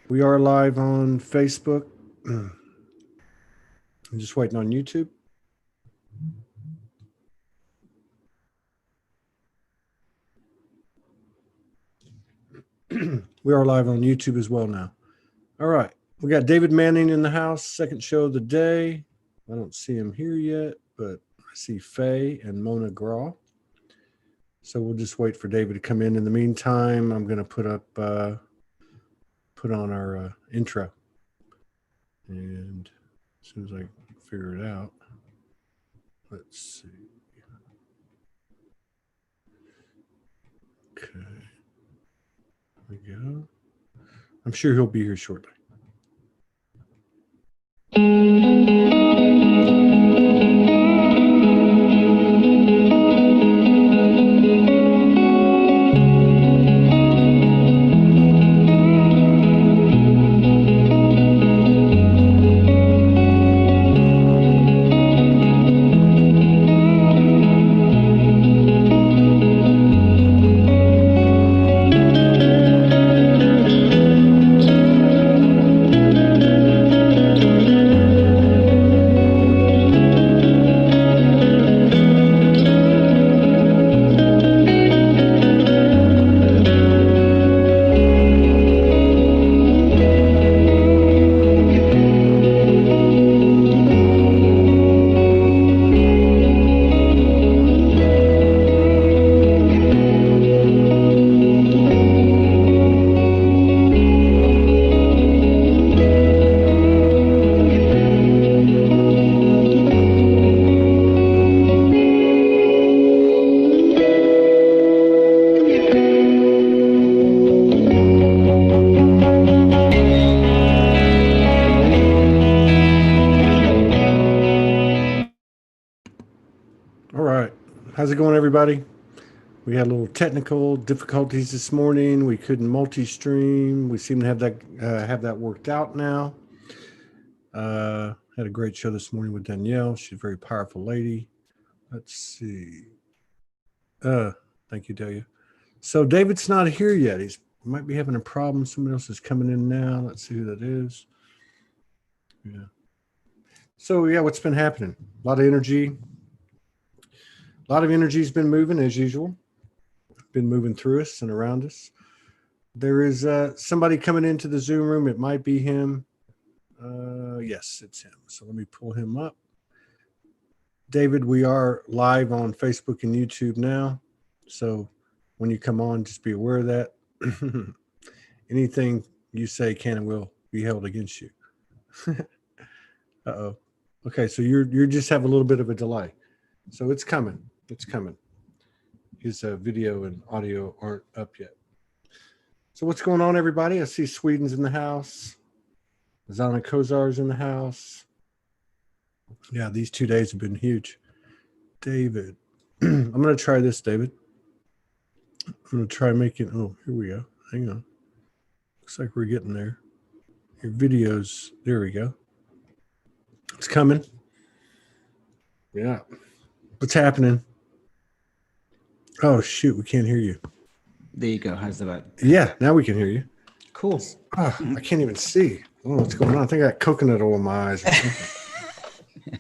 We are live on Facebook. I'm just waiting on YouTube. We are live on YouTube as well now. All right. We got David Manning in the house, second show of the day. I don't see him here yet, but I see Faye and Mona Graw. So we'll just wait for David to come in. In the meantime, I'm going to put on our intro. And as soon as I figure it out, let's see. Okay. There we go. I'm sure he'll be here shortly. How's it going, everybody? We had a little technical difficulties this morning. We couldn't multi-stream. We seem to have that worked out now. Had a great show this morning with Danielle. She's a very powerful lady. Let's see. Thank you, Delia. So David's not here yet. He might be having a problem. Somebody else is coming in now. Let's see who that is. Yeah. So yeah, what's been happening? A lot of energy. A lot of energy's been moving as usual. Been moving through us and around us. There is somebody coming into the Zoom room. It might be him. Yes, it's him. So let me pull him up. David, we are live on Facebook and YouTube now. So when you come on, just be aware of that. Anything you say can and will be held against you. Uh-oh. Okay, so you just have a little bit of a delay. So it's coming. It's coming. His video and audio aren't up yet. So what's going on, everybody? I see Sweden's in the house. Zana Kozar's in the house. Yeah, these 2 days have been huge. David. I'm going to try this, David. I'm going to try making... Oh, here we go. Hang on. Looks like we're getting there. Your videos... There we go. It's coming. Yeah. What's happening? Oh, shoot. We can't hear you. There you go. How's that? Yeah, now we can hear you. Cool. Oh, I can't even see. I don't know what's going on. I think I got coconut oil in my eyes or something.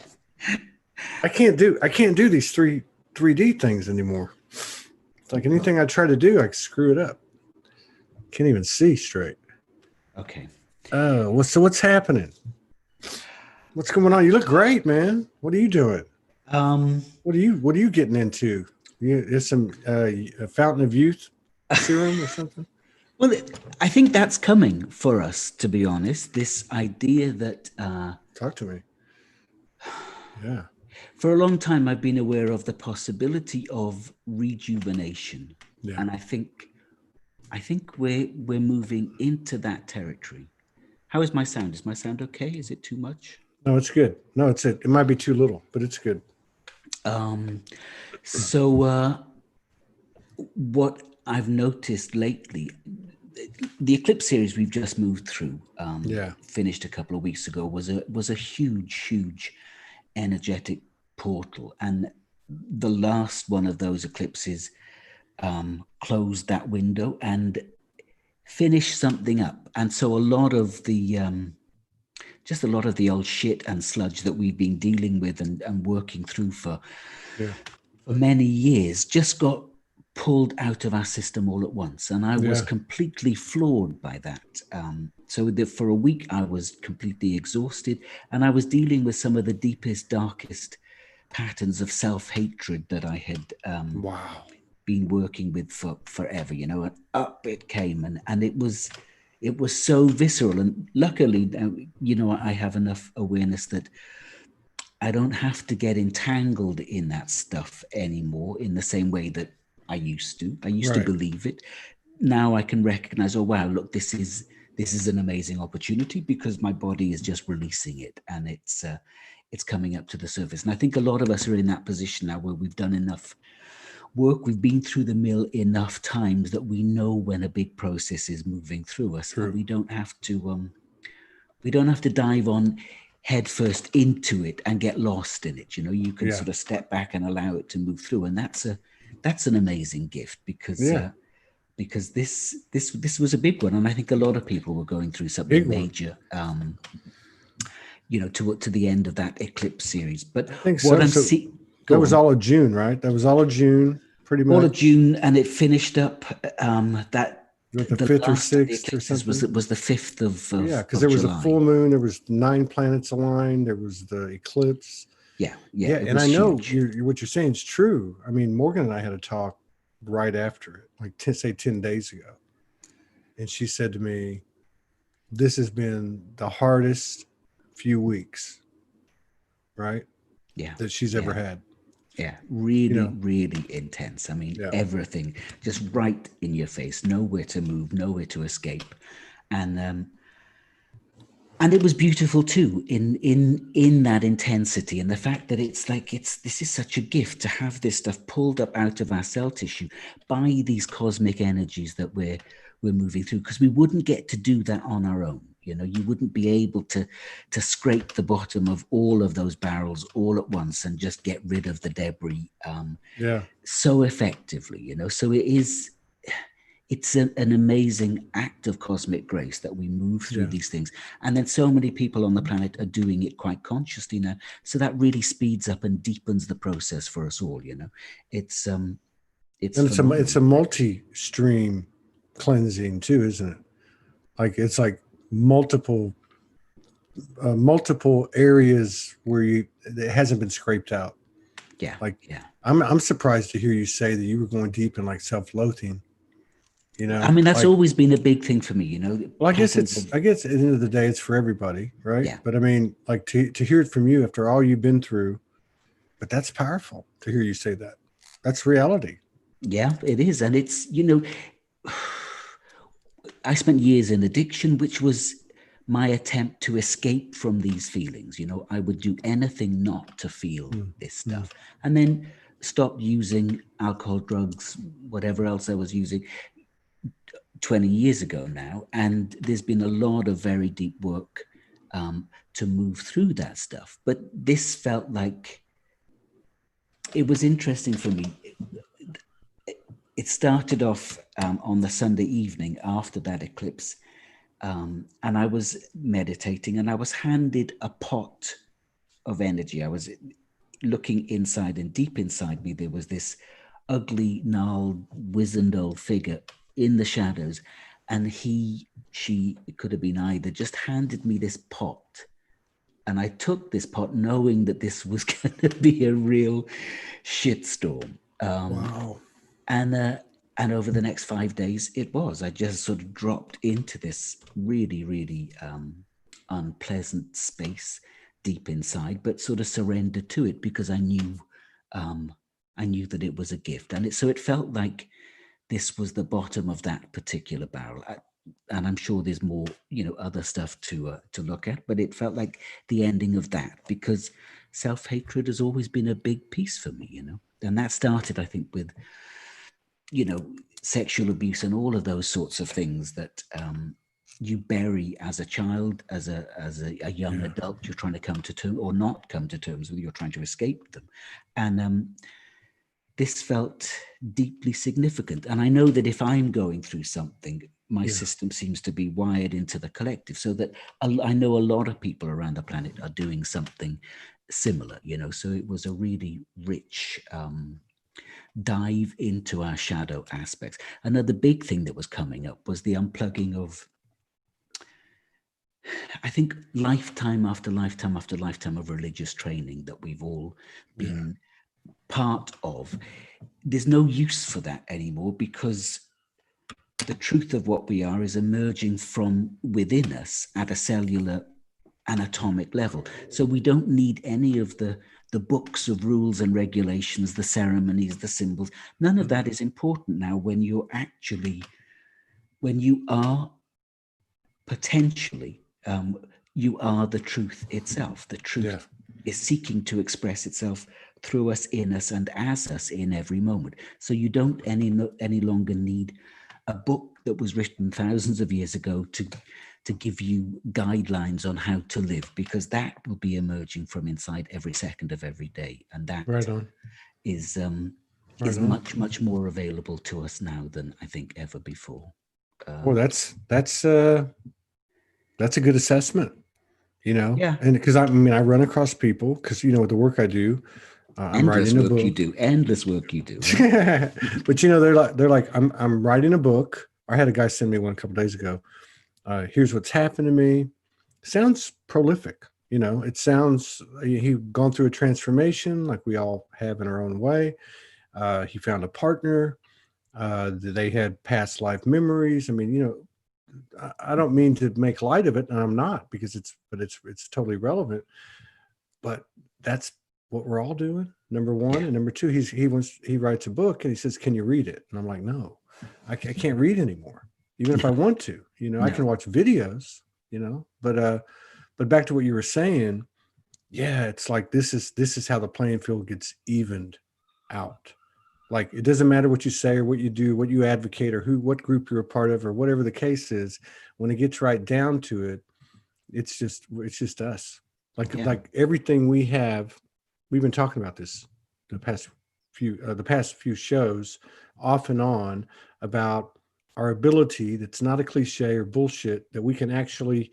I can't do these 3D things anymore. It's like anything I try to do, I screw it up. Can't even see straight. Okay. Oh, so what's happening? What's going on? You look great, man. What are you doing? What are you getting into? Is some a Fountain of Youth serum or something? Well, I think that's coming for us, to be honest. This idea that Talk to me. Yeah. For a long time, I've been aware of the possibility of rejuvenation, and I think we're moving into that territory. How is my sound? Is my sound okay? Is it too much? No, it's good. No, it might be too little, but it's good. So what I've noticed lately, the Eclipse series we've just moved through, finished a couple of weeks ago, was a huge energetic portal, and the last one of those eclipses closed that window, and finish something up. And so a lot of the just a lot of the old shit and sludge that we've been dealing with and working through for many years just got pulled out of our system all at once. And I was completely floored by that. So that for a week I was completely exhausted, and I was dealing with some of the deepest, darkest patterns of self-hatred that I had been working with for forever, you know, and up it came, and it was so visceral. And luckily, you know, I have enough awareness that I don't have to get entangled in that stuff anymore in the same way that I used to. I used to believe it. Now I can recognize, oh, wow, look, this is an amazing opportunity because my body is just releasing it, and it's coming up to the surface. And I think a lot of us are in that position now where we've done enough work, we've been through the mill enough times that we know when a big process is moving through us. And we don't have to dive on headfirst into it and get lost in it. You know, you can sort of step back and allow it to move through, and that's an amazing gift because this was a big one, and I think a lot of people were going through something major. You know, to the end of that eclipse series. But I think so. That was all of June, right? That was all of June, pretty much. All of June, and it finished up that. With the 5th or 6th or something? Was the 5th of because there was a full moon, there was 9 planets aligned, there was the eclipse. Yeah. And I know what you're saying is true. I mean, Morgan and I had a talk right after it, like 10 days ago. And she said to me, this has been the hardest few weeks, right? Yeah. That she's ever had. Yeah, really, really intense. I mean, everything just right in your face, nowhere to move, nowhere to escape. And it was beautiful too in that intensity, and the fact that this is such a gift to have this stuff pulled up out of our cell tissue by these cosmic energies that we're moving through, because we wouldn't get to do that on our own. You know, you wouldn't be able to scrape the bottom of all of those barrels all at once and just get rid of the debris so effectively, you know. So it's an amazing act of cosmic grace that we move through these things. And then so many people on the planet are doing it quite consciously now. So that really speeds up and deepens the process for us all, you know. It's a multi-stream cleansing too, isn't it? Like it's like multiple areas where it hasn't been scraped out. I'm surprised to hear you say that you were going deep in like self-loathing. You know, I mean, that's always been a big thing for me, you know. Well, I guess at the end of the day, it's for everybody, right? Yeah. But I mean, like to hear it from you after all you've been through, but that's powerful to hear you say that. That's reality. Yeah, it is. And it's, you know, I spent years in addiction, which was my attempt to escape from these feelings. You know, I would do anything not to feel this stuff, and then stop using alcohol, drugs, whatever else I was using 20 years ago now. And there's been a lot of very deep work to move through that stuff. But this felt like it was interesting for me. It started off on the Sunday evening after that eclipse. And I was meditating, and I was handed a pot of energy. I was looking inside, and deep inside me, there was this ugly, gnarled, wizened old figure in the shadows. And she, it could have been either, just handed me this pot. And I took this pot knowing that this was going to be a real shitstorm. Wow. And over the next 5 days, it was. I just sort of dropped into this really, really unpleasant space deep inside, but sort of surrendered to it because I knew that it was a gift. And so it felt like this was the bottom of that particular barrel. And I'm sure there's more, you know, other stuff to look at, but it felt like the ending of that, because self-hatred has always been a big piece for me, you know. And that started, I think, with, you know, sexual abuse and all of those sorts of things that you bury as a child, as a young adult. You're trying to come to terms or not come to terms with. You're trying to escape them, and this felt deeply significant. And I know that if I'm going through something, my system seems to be wired into the collective, so that I know a lot of people around the planet are doing something similar, you know. So it was a really rich dive into our shadow aspects. Another big thing that was coming up was the unplugging of, I think, lifetime after lifetime after lifetime of religious training that we've all been part of. There's no use for that anymore, because the truth of what we are is emerging from within us at a cellular anatomic level. So we don't need any of the books of rules and regulations, the ceremonies, the symbols. None of that is important now when you are potentially, you are the truth itself. The truth is seeking to express itself through us, in us, and as us in every moment. So you don't any longer need a book that was written thousands of years ago to give you guidelines on how to live, because that will be emerging from inside every second of every day. And that is much, much more available to us now than I think ever before. Well, that's a good assessment, you know. And because I run across people, because, you know, with the work I do, I'm writing a book. Endless work you do. Right? But, you know, they're like, I'm writing a book. I had a guy send me one a couple of days ago. Here's what's happened to me. Sounds prolific, you know. It sounds, he'd gone through a transformation like we all have in our own way. He found a partner. They had past life memories. I mean, you know, I don't mean to make light of it, and I'm not, because it's totally relevant. But that's what we're all doing. Number one, and number two, he writes a book and he says, "Can you read it?" And I'm like, "No, I can't read anymore, even if I want to. You know, I can watch videos. You know, but back to what you were saying, it's like this is how the playing field gets evened out." Like, it doesn't matter what you say or what you do, what you advocate, or what group you're a part of, or whatever the case is. When it gets right down to it, it's just us. Like everything we have, we've been talking about this the past few shows, off and on, about our ability, that's not a cliche or bullshit, that we can actually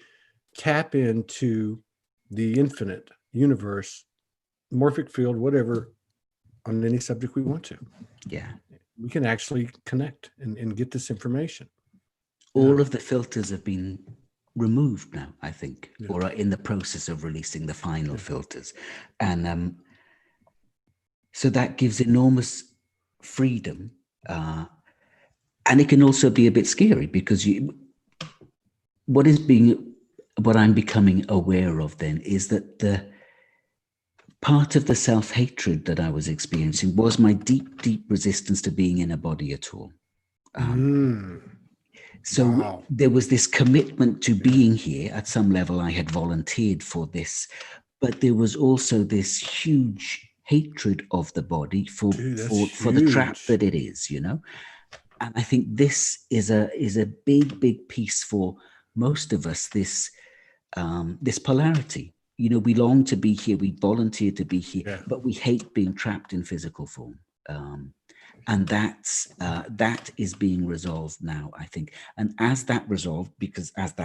tap into the infinite universe, morphic field, whatever, on any subject we want to. We can actually connect and get this information. All of the filters have been removed now, I think, or are in the process of releasing the final filters. And so that gives enormous freedom. And it can also be a bit scary, because what I'm becoming aware of then is that the part of the self-hatred that I was experiencing was my deep, deep resistance to being in a body at all. So there was this commitment to being here. At some level, I had volunteered for this, but there was also this huge hatred of the body for the trap that it is, you know. And I think this is a big, big piece for most of us. This polarity. You know, we long to be here, we volunteer to be here, but we hate being trapped in physical form. And that is being resolved now, I think. And as that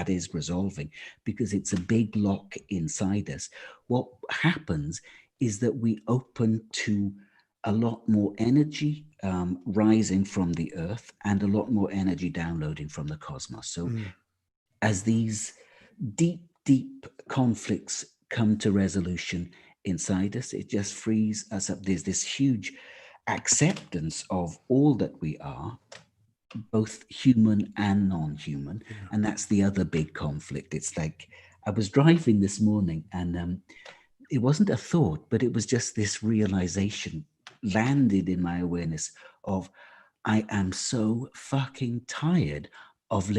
is resolving, because it's a big lock inside us, what happens is that we open to a lot more energy rising from the earth, and a lot more energy downloading from the cosmos. So as these deep, deep conflicts come to resolution inside us, it just frees us up. There's this huge acceptance of all that we are, both human and non-human. And that's the other big conflict. It's like, I was driving this morning, and it wasn't a thought, but it was just this realization landed in my awareness of, I am so fucking tired of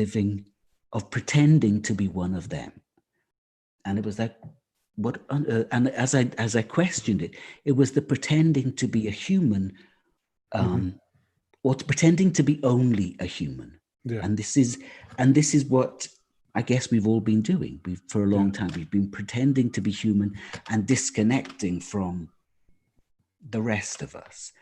pretending to be one of them. And it was like, and as I questioned it, it was the pretending to be a human, or pretending to be only a human. And this is what I guess we've all been doing. For a long time, we've been pretending to be human and disconnecting from the rest of us.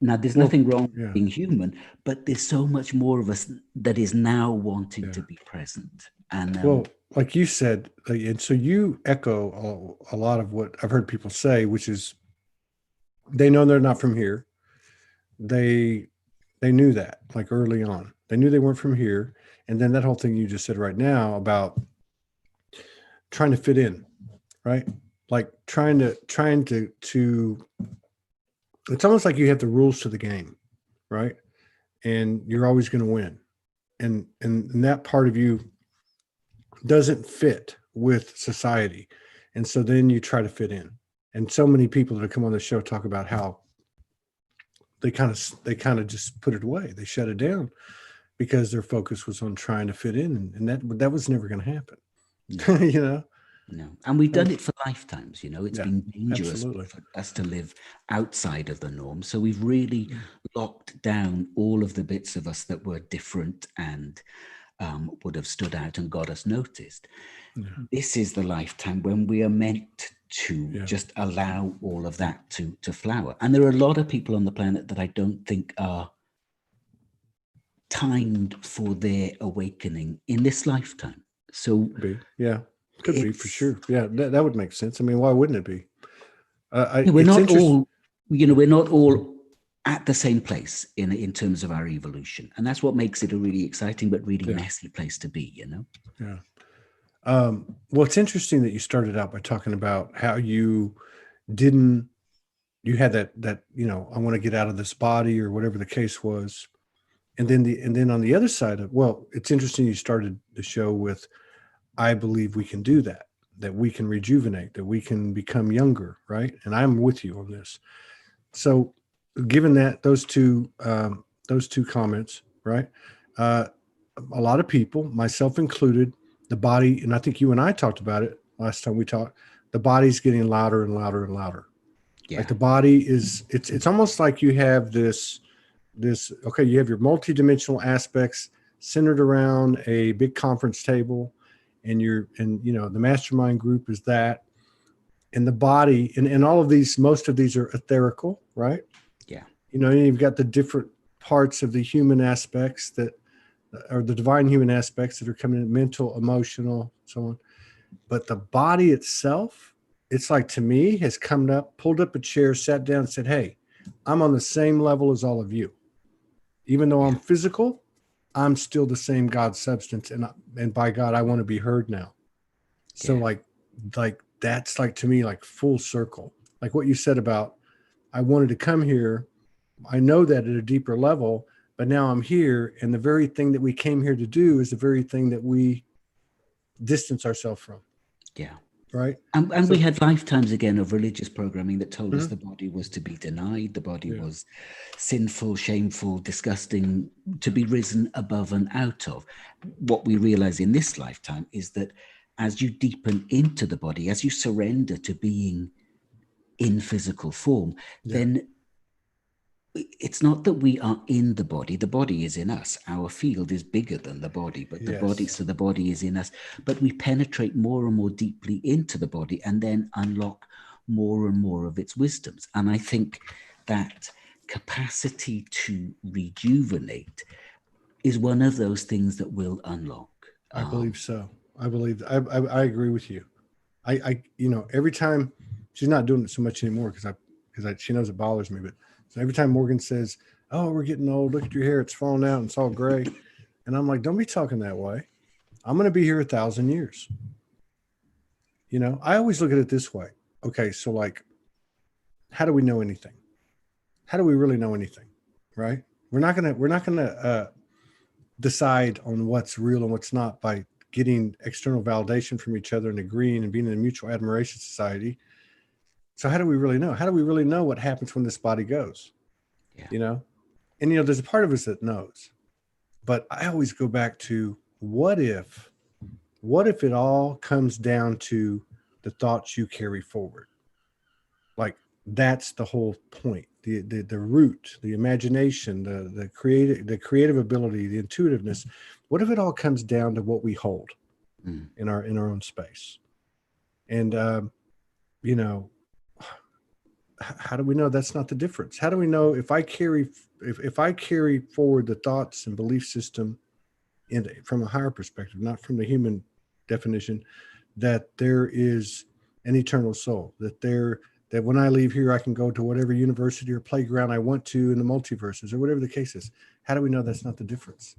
Now, there's nothing wrong with yeah. being human, but there's so much more of us that is now wanting Yeah. to be present. And Well, like you said, and so you echo a lot of what I've heard people say, which is they know they're not from here. They knew that like early on. They knew they weren't from here. And then that whole thing you just said right now about trying to fit in, right? Like trying to it's almost like you have the rules to the game, right? And you're always going to win. And that part of you doesn't fit with society. And so then you try to fit in. And so many people that have come on the show talk about how they kind of just put it away. They shut it down because their focus was on trying to fit in, and that was never going to happen. no, you know. no. And we've done it for lifetimes. It's Yeah, been dangerous absolutely. for us to live outside of the norm. So we've really locked down all of the bits of us that were different and would have stood out and got us noticed. Yeah. This is the lifetime when we are meant to Yeah. just allow all of that to flower. And there are a lot of people on the planet that I don't think are timed for their awakening in this lifetime. So could be for sure. Yeah, that would make sense. I mean, why wouldn't it be? We're not all, we're not all at the same place in terms of our evolution, and that's what makes it a really exciting but really messy place to be. Yeah. Well, it's interesting that you started out by talking about how you had that I want to get out of this body or whatever the case was. And then on the other side of, well, it's interesting you started the show with, I believe we can do that we can rejuvenate, that we can become younger, right? And I'm with you on this. So given that those two comments, right? A lot of people, myself included, the body, and I think you and I talked about it last time we talked, the body's getting louder and louder and louder. Yeah. Like the body is, it's almost like you have this, okay, you have your multidimensional aspects centered around a big conference table, and the mastermind group is that, and the body, and all of these, most of these are etherical, right? Yeah. You've got the different parts of the human aspects that are the divine human aspects that are coming in, mental, emotional, so on. But the body itself, it's like, to me, has come up, pulled up a chair, sat down and said, hey, I'm on the same level as all of you. Even though I'm physical, I'm still the same God substance. And by God, I want to be heard now. So like that's like, to me, like full circle. Like what you said about, I wanted to come here. I know that at a deeper level, but now I'm here. And the very thing that we came here to do is the very thing that we distance ourselves from. Yeah. Right. And we had lifetimes again of religious programming that told us the body was to be denied, the body was sinful, shameful, disgusting, to be risen above and out of. What we realize in this lifetime is that as you deepen into the body, as you surrender to being in physical form, then it's not that we are in the body is in us. Our field is bigger than the body, but the body is in us. But we penetrate more and more deeply into the body and then unlock more and more of its wisdoms. And I think that capacity to rejuvenate is one of those things that will unlock. I believe so. I agree with you. I every time, she's not doing it so much anymore because she knows it bothers me, but so every time Morgan says, oh, we're getting old, look at your hair, it's falling out and it's all gray. And I'm like, don't be talking that way. I'm going to be here 1,000 years. I always look at it this way. Okay. So like, how do we know anything? How do we really know anything? Right. We're not going to decide on what's real and what's not by getting external validation from each other and agreeing and being in a mutual admiration society. So how do we really know? How do we really know what happens when this body goes? Yeah. And there's a part of us that knows, but I always go back to what if it all comes down to the thoughts you carry forward? Like that's the whole point. The root, the imagination, the creative ability, the intuitiveness. What if it all comes down to what we hold in our own space? And how do we know that's not the difference? How do we know if I carry forward the thoughts and belief system from a higher perspective, not from the human definition, that there is an eternal soul, that when I leave here, I can go to whatever university or playground I want to in the multiverses or whatever the case is. How do we know that's not the difference?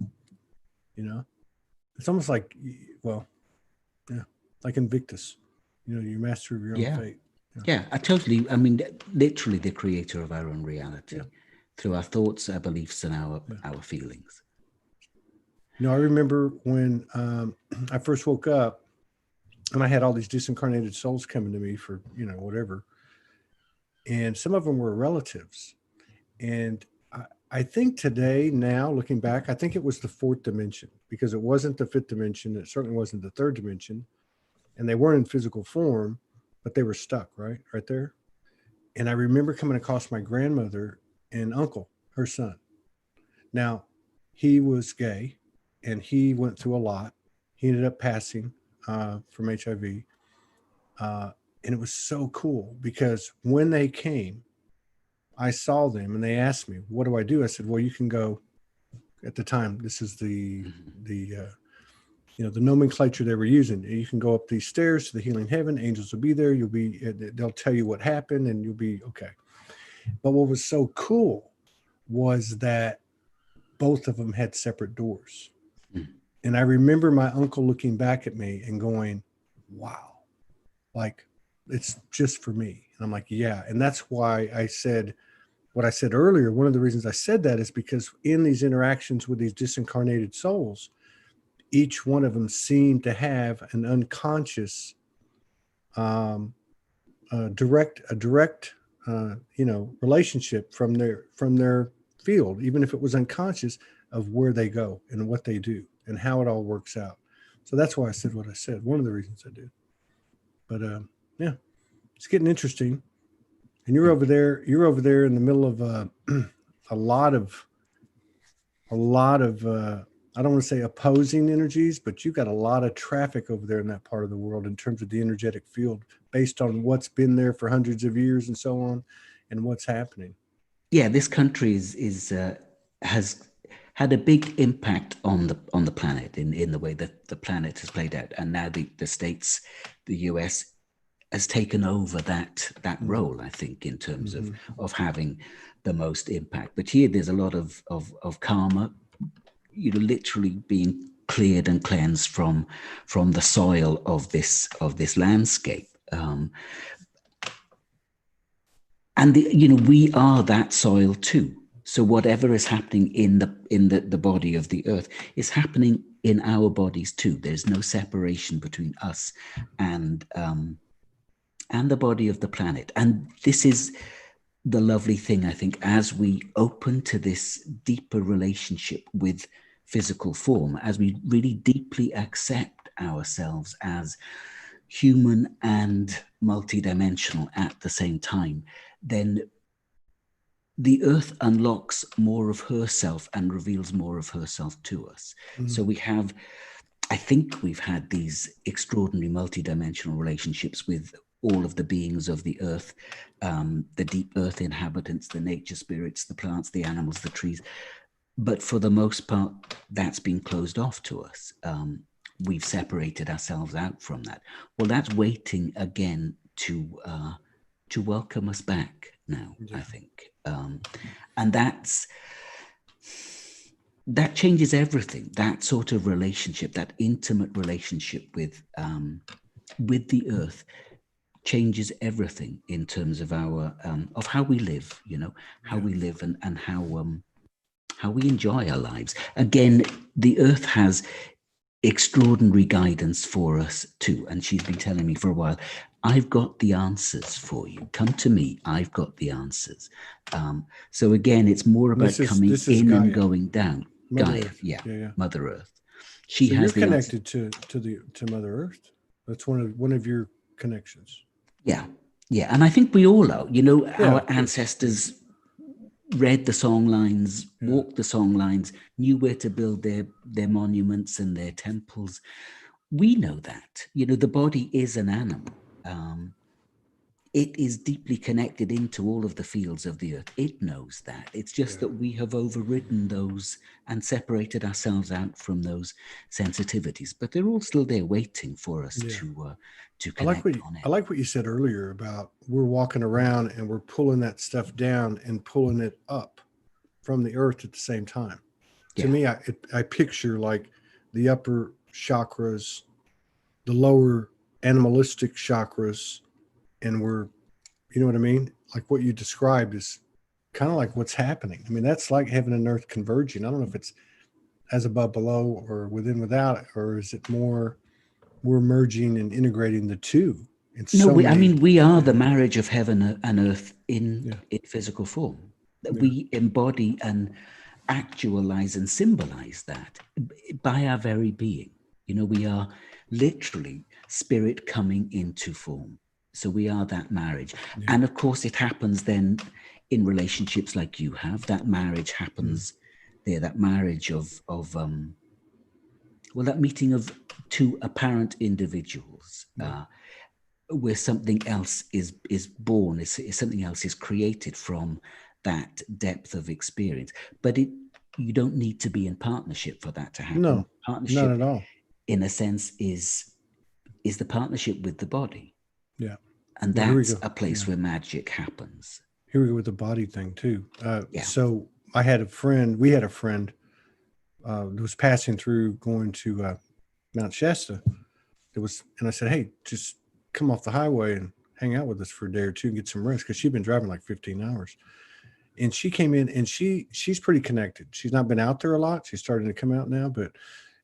It's almost like, well, yeah, like Invictus, you're master of your own fate. Yeah, I mean, literally the creator of our own reality through our thoughts, our beliefs, and our feelings. I remember when I first woke up and I had all these disincarnated souls coming to me for, whatever. And some of them were relatives. And I think today, now looking back, I think it was the fourth dimension, because it wasn't the fifth dimension. It certainly wasn't the third dimension. And they weren't in physical form, but they were stuck right there. And I remember coming across my grandmother and uncle, her son. Now, he was gay and he went through a lot. He ended up passing from HIV. And it was so cool because when they came, I saw them and they asked me, what do I do? I said, well, you can go. At the time, this is the nomenclature they were using. You can go up these stairs to the healing heaven. Angels will be there. They'll tell you what happened and you'll be okay. But what was so cool was that both of them had separate doors. And I remember my uncle looking back at me and going, wow, like it's just for me. And I'm like, yeah. And that's why I said what I said earlier. One of the reasons I said that is because in these interactions with these disincarnated souls, each one of them seemed to have an unconscious, direct relationship from their field, even if it was unconscious, of where they go and what they do and how it all works out. So that's why I said what I said. One of the reasons I did. But yeah, it's getting interesting. And you're over there in the middle of a lot of I don't want to say opposing energies, but you've got a lot of traffic over there in that part of the world in terms of the energetic field, based on what's been there for hundreds of years and so on, and what's happening. Yeah, this country has had a big impact on the planet in the way that the planet has played out, and now the States, the US, has taken over that role, I think, in terms of having the most impact. But here, there's a lot of karma, literally being cleared and cleansed from the soil of this landscape. And we are that soil too. So whatever is happening in the body of the earth is happening in our bodies too. There's no separation between us and the body of the planet. And this is the lovely thing, I think, as we open to this deeper relationship with physical form, as we really deeply accept ourselves as human and multidimensional at the same time, then the earth unlocks more of herself and reveals more of herself to us. So I think we've had these extraordinary multidimensional relationships with all of the beings of the earth, the deep earth inhabitants, the nature spirits, the plants, the animals, the trees. But for the most part, that's been closed off to us. We've separated ourselves out from that. Well, that's waiting again to welcome us back now, I think. And that changes everything. That sort of relationship, that intimate relationship with the earth, changes everything in terms of our of how we live. How we live and how we enjoy our lives. Again, the earth has extraordinary guidance for us too, and she's been telling me for a while, I've got the answers for you. Come to me. I've got the answers. So again, it's more about coming in Gaia. And going down. Mother Gaia, Earth. yeah, Mother Earth. She so has you're connected to Mother Earth. That's one of your connections. Yeah, and I think we all are. Our ancestors read the song lines, walked the song lines, knew where to build their monuments and their temples. We know that. The body is an animal. it is deeply connected into all of the fields of the earth. It knows that. It's just that we have overridden those and separated ourselves out from those sensitivities. But they're all still there waiting for us to connect on it. I like what you said earlier about we're walking around and we're pulling that stuff down and pulling it up from the earth at the same time. To me, I picture like the upper chakras, the lower animalistic chakras, and we're, you know what I mean? Like what you described is kind of like what's happening. I mean, that's like heaven and earth converging. I don't know if it's as above, below, or within, without, or is it more we're merging and integrating the two? We are the marriage of heaven and earth in physical form. We embody and actualize and symbolize that by our very being. You know, we are literally spirit coming into form. So we are that marriage. And of course, it happens then in relationships like you have. That marriage happens there, that marriage of that meeting of two apparent individuals where something else is born, is something else is created from that depth of experience. But you don't need to be in partnership for that to happen. No, partnership, not at all. In a sense, is the partnership with the body. Yeah. And that's a place where magic happens. Here we go with the body thing too. So we had a friend that was passing through going to Mount Shasta. And I said, hey, just come off the highway and hang out with us for a day or two and get some rest, because she'd been driving like 15 hours. And she came in, and she's pretty connected. She's not been out there a lot. She's starting to come out now,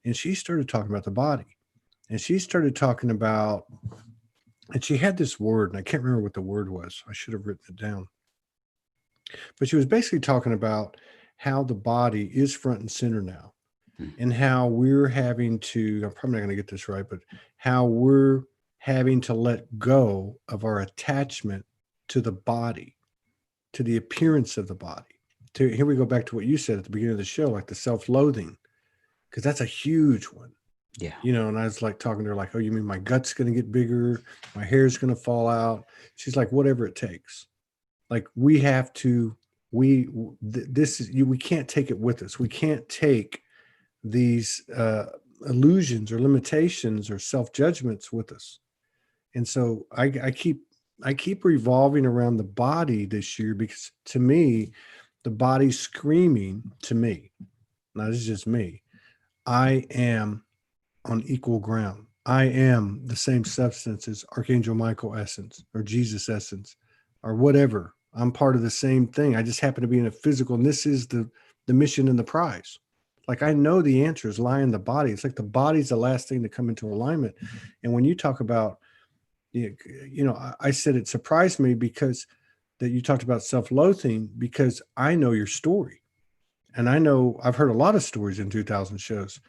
and she started talking about the body. And she started talking about, and she had this word, and I can't remember what the word was. I should have written it down. But she was basically talking about how the body is front and center now, and how we're having to, I'm probably not going to get this right, but how we're having to let go of our attachment to the body, to the appearance of the body. Here we go back to what you said at the beginning of the show, like the self-loathing, because that's a huge one. Yeah. You know, and I was like talking to her like, oh, you mean my gut's going to get bigger? My hair's going to fall out? She's like, whatever it takes. Like we have to, we can't take it with us. We can't take these illusions or limitations or self-judgments with us. And so I keep revolving around the body this year, because to me, the body's screaming to me. Now, this is just me. I am on equal ground. I am the same substance as Archangel Michael essence or Jesus essence or whatever. I'm part of the same thing. I just happen to be in a physical, and this is the mission and the prize. Like I know the answers lie in the body. It's like the body's the last thing to come into alignment. And when you talk about, you know, I said it surprised me because that you talked about self-loathing, because I know your story, and I know I've heard a lot of stories in 2000 shows,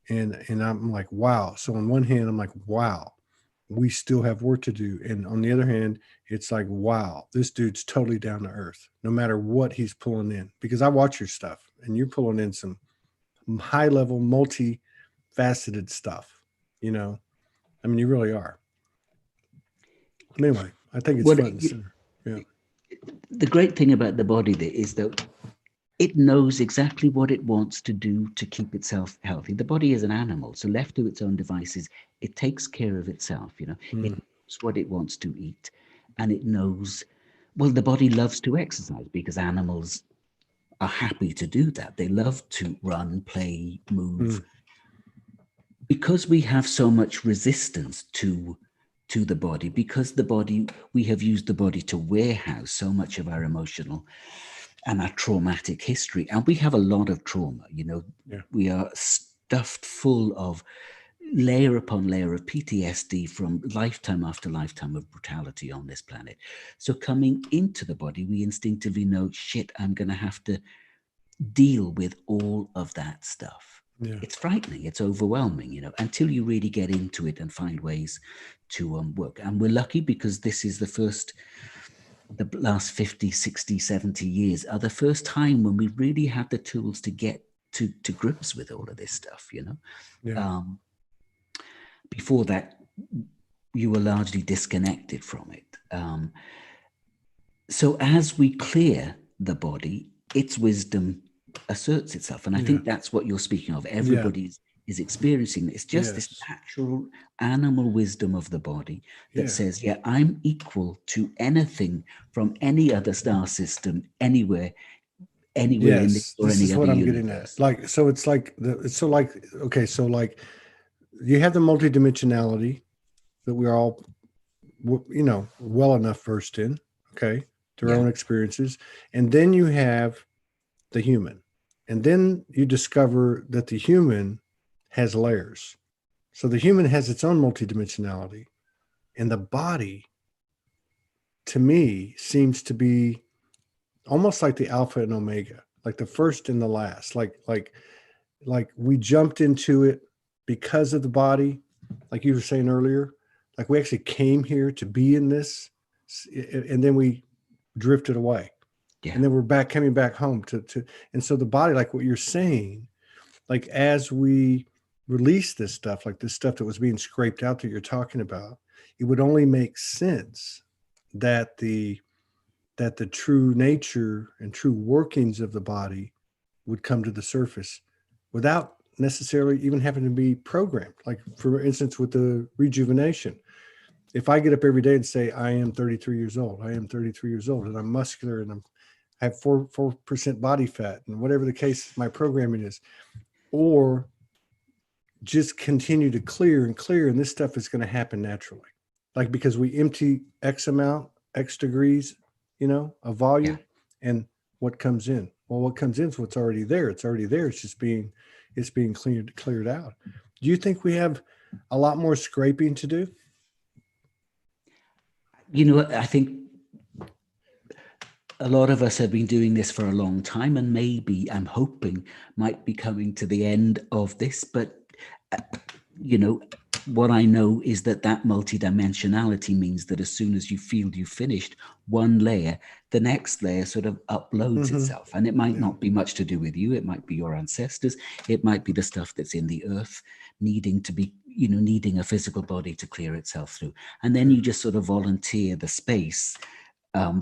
and I'm like, wow. So on one hand, I'm like, wow, we still have work to do, and on the other hand, it's like, wow, this dude's totally down to earth, no matter what he's pulling in. Because I watch your stuff, and you're pulling in some high-level, multi-faceted stuff. You know, I mean, you really are. Anyway, I think it's front and center. Yeah. The great thing about the body there is that it knows exactly what it wants to do to keep itself healthy. The body is an animal, so left to its own devices, it takes care of itself. You know, it knows what it wants to eat, and it knows. Well, the body loves to exercise because animals are happy to do that. They love to run, play, move. Because we have so much resistance to the body, because we have used the body to warehouse so much of our emotional and our traumatic history. And we have a lot of trauma, you know. We are stuffed full of layer upon layer of PTSD from lifetime after lifetime of brutality on this planet. So coming into the body, we instinctively know, shit, I'm going to have to deal with all of that stuff. Yeah. It's frightening. It's overwhelming, you know, until you really get into it and find ways to work. And we're lucky because this is the last 50, 60, 70 years are the first time when we really had the tools to get to grips with all of this stuff, you know. Yeah. Before that, you were largely disconnected from it. So as we clear the body, its wisdom asserts itself. And I think that's what you're speaking of. Everybody is experiencing it. It's just this natural animal wisdom of the body that says, yeah, I'm equal to anything from any other star system, anywhere in this or this any is other what I'm universe. getting at. Like, so it's like okay, so like you have the multidimensionality that we're all, well enough versed in, okay, through our own experiences. And then you have the human. And then you discover that the human has layers. So the human has its own multidimensionality. And the body, to me, seems to be almost like the alpha and omega, like the first and the last. Like we jumped into it because of the body, like you were saying earlier. Like we actually came here to be in this, and then we drifted away. And then we're coming back home to and so the body, like what you're saying, like as we release this stuff, like this stuff that was being scraped out that you're talking about, it would only make sense that the true nature and true workings of the body would come to the surface without necessarily even having to be programmed. Like, for instance, with the rejuvenation, if I get up every day and say, I am 33 years old, I am 33 years old, and I'm muscular and I have 4% body fat, and whatever the case my programming is, or just continue to clear and clear, and this stuff is going to happen naturally. Like, because we empty X amount, X degrees, of volume, and what comes in? Well, what comes in is what's already there. It's already there. It's just being cleared out. Do you think we have a lot more scraping to do? I think a lot of us have been doing this for a long time, and maybe, I'm hoping, might be coming to the end of this. But, what I know is that multidimensionality means that as soon as you feel you've finished one layer, the next layer sort of uploads itself. And it might not be much to do with you. It might be your ancestors. It might be the stuff that's in the earth needing to be, needing a physical body to clear itself through. And then you just sort of volunteer the space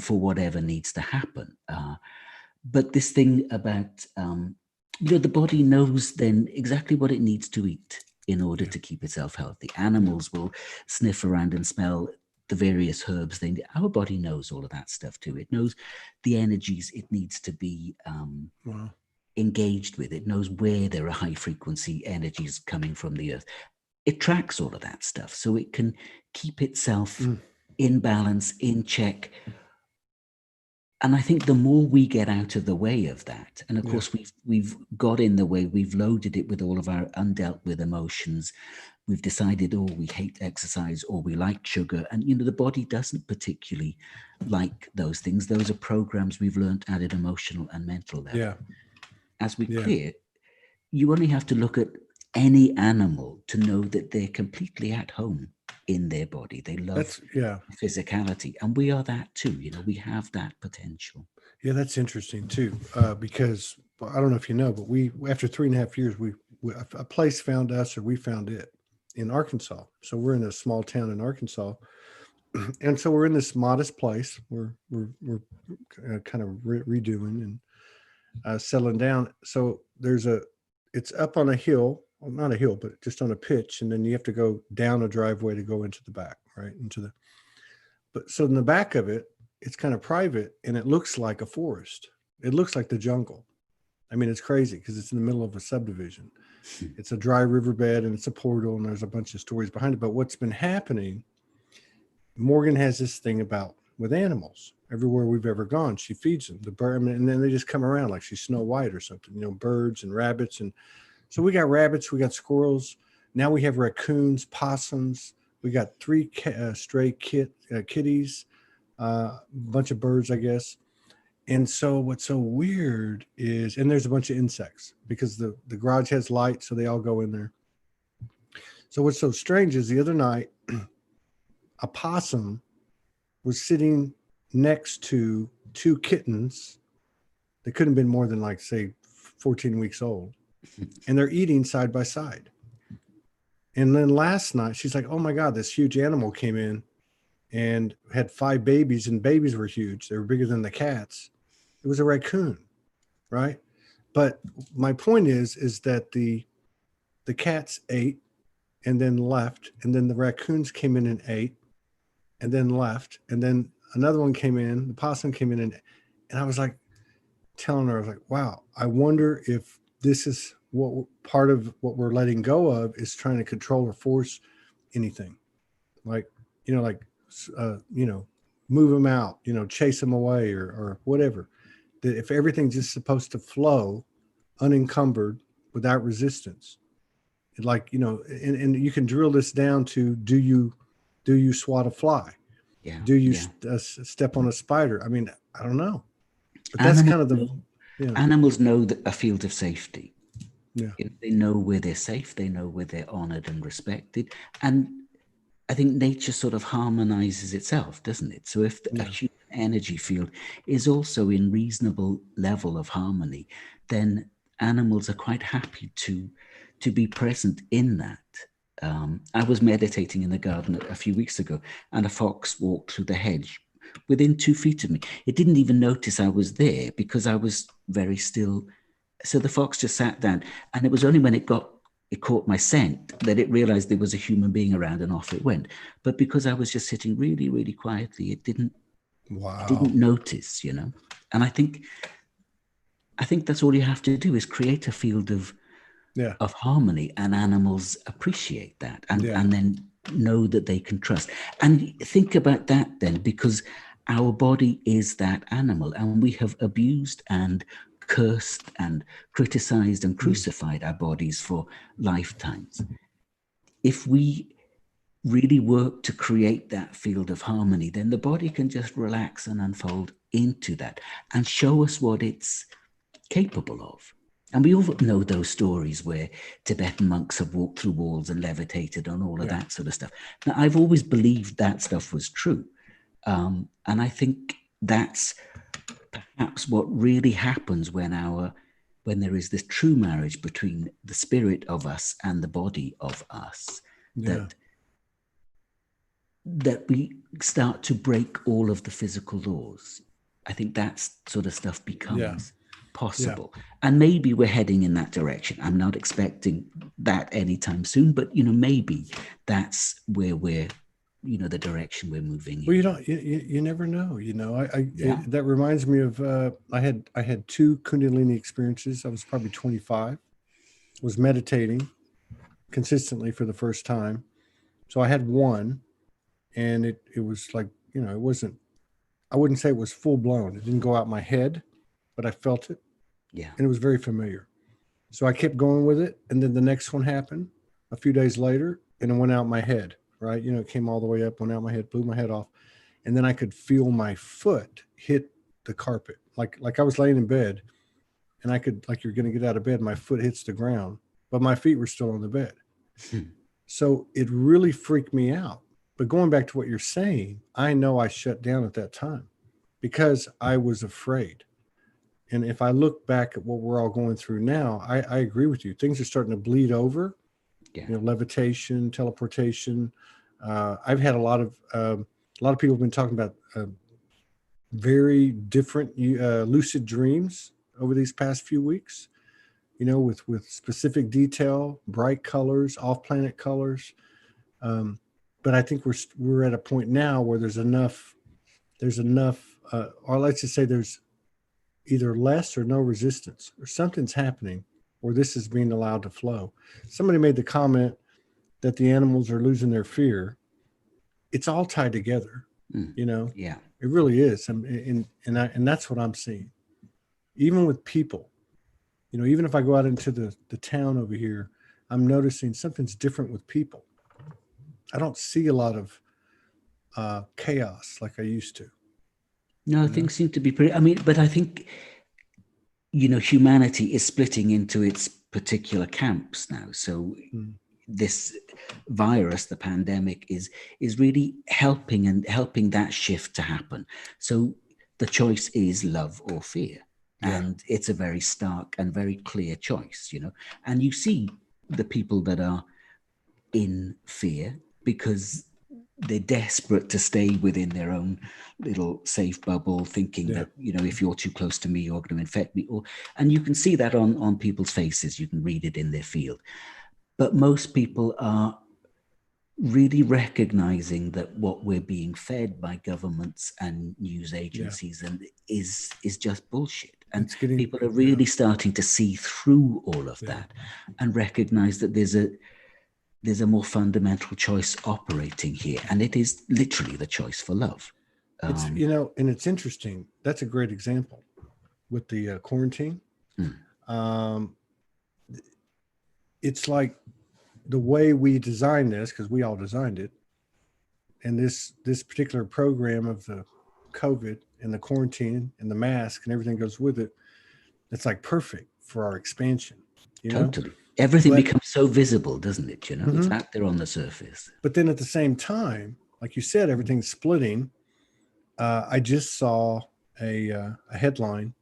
for whatever needs to happen. But this thing about, the body knows then exactly what it needs to eat in order to keep itself healthy. Animals will sniff around and smell the various herbs. Our body knows all of that stuff too. It knows the energies it needs to be engaged with. It knows where there are high frequency energies coming from the earth. It tracks all of that stuff so it can keep itself in balance, in check. And I think the more we get out of the way of that, and of course we've got in the way, we've loaded it with all of our undealt with emotions. We've decided, we hate exercise, or we like sugar. And, the body doesn't particularly like those things. Those are programs we've learned at an emotional and mental level. Yeah. As we clear, you only have to look at any animal to know that they're completely at home in their body. They love physicality, and we are that too. We have that potential. Yeah, that's interesting too, because I don't know if you know, but we, after 3.5 years, we a place found us, or we found it in Arkansas. So we're in a small town in Arkansas, and so we're in this modest place. We're kind of redoing and settling down. So it's up on a hill. Well, not a hill, but just on a pitch, and then you have to go down a driveway to go into the back, right? But so in the back of it, it's kind of private, and it looks like a forest. It looks like the jungle. I mean, it's crazy because it's in the middle of a subdivision. It's a dry riverbed, and it's a portal, and there's a bunch of stories behind it. But what's been happening, Morgan has this thing about with animals. Everywhere we've ever gone, she feeds them the bird, and then they just come around like she's Snow White or something. Birds and rabbits, and so we got rabbits, we got squirrels. Now we have raccoons, possums. We got 3 stray kitties, a bunch of birds, I guess. And so what's so weird is, and there's a bunch of insects because the garage has light, so they all go in there. So what's so strange is the other night, a possum was sitting next to 2 kittens that couldn't have been more than, like, say, 14 weeks old. And they're eating side by side. And then last night, she's like, oh my God, this huge animal came in and had 5 babies, and babies were huge. They were bigger than the cats. It was a raccoon, right? But my point is that the cats ate and then left, and then the raccoons came in and ate and then left, and then another one came in, the possum came in, and I was like telling her, I was like, wow, I wonder if this is what part of what we're letting go of is trying to control or force anything, like, like, move them out, chase them away or whatever. That if everything's just supposed to flow unencumbered without resistance, like, and you can drill this down to, do you swat a fly? Yeah. Do you step on a spider? I mean, I don't know, but that's Animals kind of the know, animals know a field of safety. Yeah. They know where they're safe. They know where they're honored and respected. And I think nature sort of harmonizes itself, doesn't it? So if a human energy field is also in reasonable level of harmony, then animals are quite happy to be present in that. I was meditating in the garden a few weeks ago, and a fox walked through the hedge within 2 feet of me. It didn't even notice I was there because I was very still. So the fox just sat down, and it was only when it caught my scent that it realized there was a human being around, and off it went. But because I was just sitting really, really quietly, it didn't notice, And I think that's all you have to do, is create a field of harmony, and animals appreciate that, and then know that they can trust. And think about that then, because our body is that animal, and we have abused and cursed and criticized and crucified our bodies for lifetimes. If we really work to create that field of harmony, then the body can just relax and unfold into that and show us what it's capable of. And we all know those stories where Tibetan monks have walked through walls and levitated and all of that sort of stuff. Now, I've always believed that stuff was true. And I think that's perhaps what really happens when there is this true marriage between the spirit of us and the body of us, that we start to break all of the physical laws. I think that sort of stuff becomes possible. And maybe we're heading in that direction. I'm not expecting that anytime soon, but, maybe that's where we're, the direction we're moving Well, in. you never know, that reminds me of, I had 2 Kundalini experiences. I was probably 25, was meditating consistently for the first time. So I had one, and it was like, it wasn't, I wouldn't say it was full blown. It didn't go out my head, but I felt it. Yeah. And it was very familiar. So I kept going with it. And then the next one happened a few days later, and it went out my head, right? It came all the way up, went out my head, blew my head off. And then I could feel my foot hit the carpet. Like I was laying in bed, and I could, like you're going to get out of bed, my foot hits the ground, but my feet were still on the bed. So it really freaked me out. But going back to what you're saying, I know I shut down at that time because I was afraid. And if I look back at what we're all going through now, I agree with you. Things are starting to bleed over. Levitation, teleportation. I've had a lot of people have been talking about very different lucid dreams over these past few weeks. With specific detail, bright colors, off-planet colors. But I think we're at a point now where there's enough, or let's just say there's either less or no resistance, or something's happening where this is being allowed to flow. Somebody made the comment that the animals are losing their fear. It's all tied together, Yeah, it really is. And that's what I'm seeing. Even with people, even if I go out into the town over here, I'm noticing something's different with people. I don't see a lot of chaos like I used to. No, things seem to be pretty. I mean, but I think, humanity is splitting into its particular camps now. So this virus, the pandemic, is really helping that shift to happen. So the choice is love or fear. And it's a very stark and very clear choice, And you see the people that are in fear because they're desperate to stay within their own little safe bubble, thinking that, if you're too close to me, you're going to infect me. And you can see that on people's faces. You can read it in their field. But most people are really recognizing that what we're being fed by governments and news agencies and is just bullshit. And people are really starting to see through all of that and recognize that there's a more fundamental choice operating here. And it is literally the choice for love. It's, and it's interesting. That's a great example with the quarantine. It's like the way we designed this, because we all designed it, and this particular program of the COVID and the quarantine and the mask and everything goes with it, it's like perfect for our expansion. Totally. Everything becomes so visible, doesn't it? It's out there on the surface. But then at the same time, like you said, everything's splitting. I just saw a headline,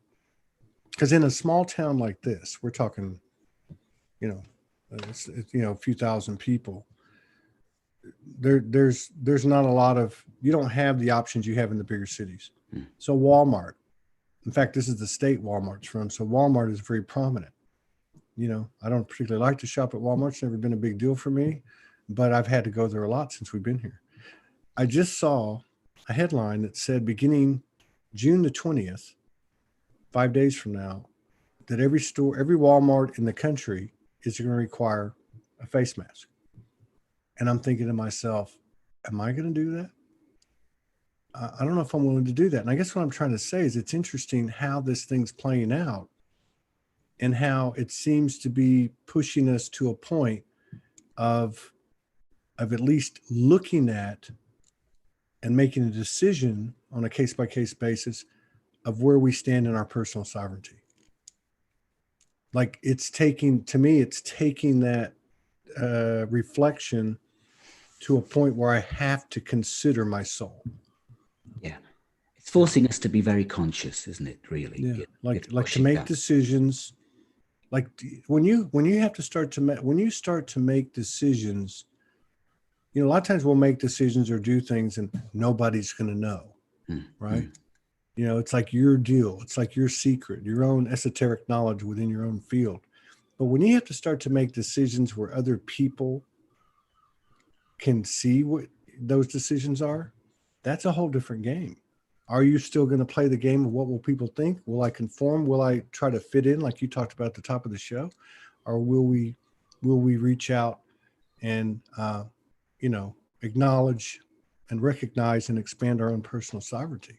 because in a small town like this, we're talking, it's a few thousand people. There's not a lot of, you don't have the options you have in the bigger cities. So Walmart, in fact, this is the state Walmart's from. So Walmart is very prominent. I don't particularly like to shop at Walmart. It's never been a big deal for me, but I've had to go there a lot since we've been here. I just saw a headline that said beginning June the 20th, 5 days from now, that every store, every Walmart in the country is going to require a face mask. And I'm thinking to myself, am I going to do that? I don't know if I'm willing to do that. And I guess what I'm trying to say is it's interesting how this thing's playing out and how it seems to be pushing us to a point of at least looking at and making a decision on a case-by-case basis of where we stand in our personal sovereignty. Like it's taking that reflection to a point where I have to consider my soul. Yeah. It's forcing us to be very conscious, isn't it, really? Yeah. Like to make decisions. Like when you start to make decisions, a lot of times we'll make decisions or do things and nobody's going to know, right? It's like your deal. It's like your secret, your own esoteric knowledge within your own field. But when you have to start to make decisions where other people can see what those decisions are, that's a whole different game. Are you still going to play the game of what will people think? Will I conform? Will I try to fit in like you talked about at the top of the show? Or will we reach out and, acknowledge and recognize and expand our own personal sovereignty?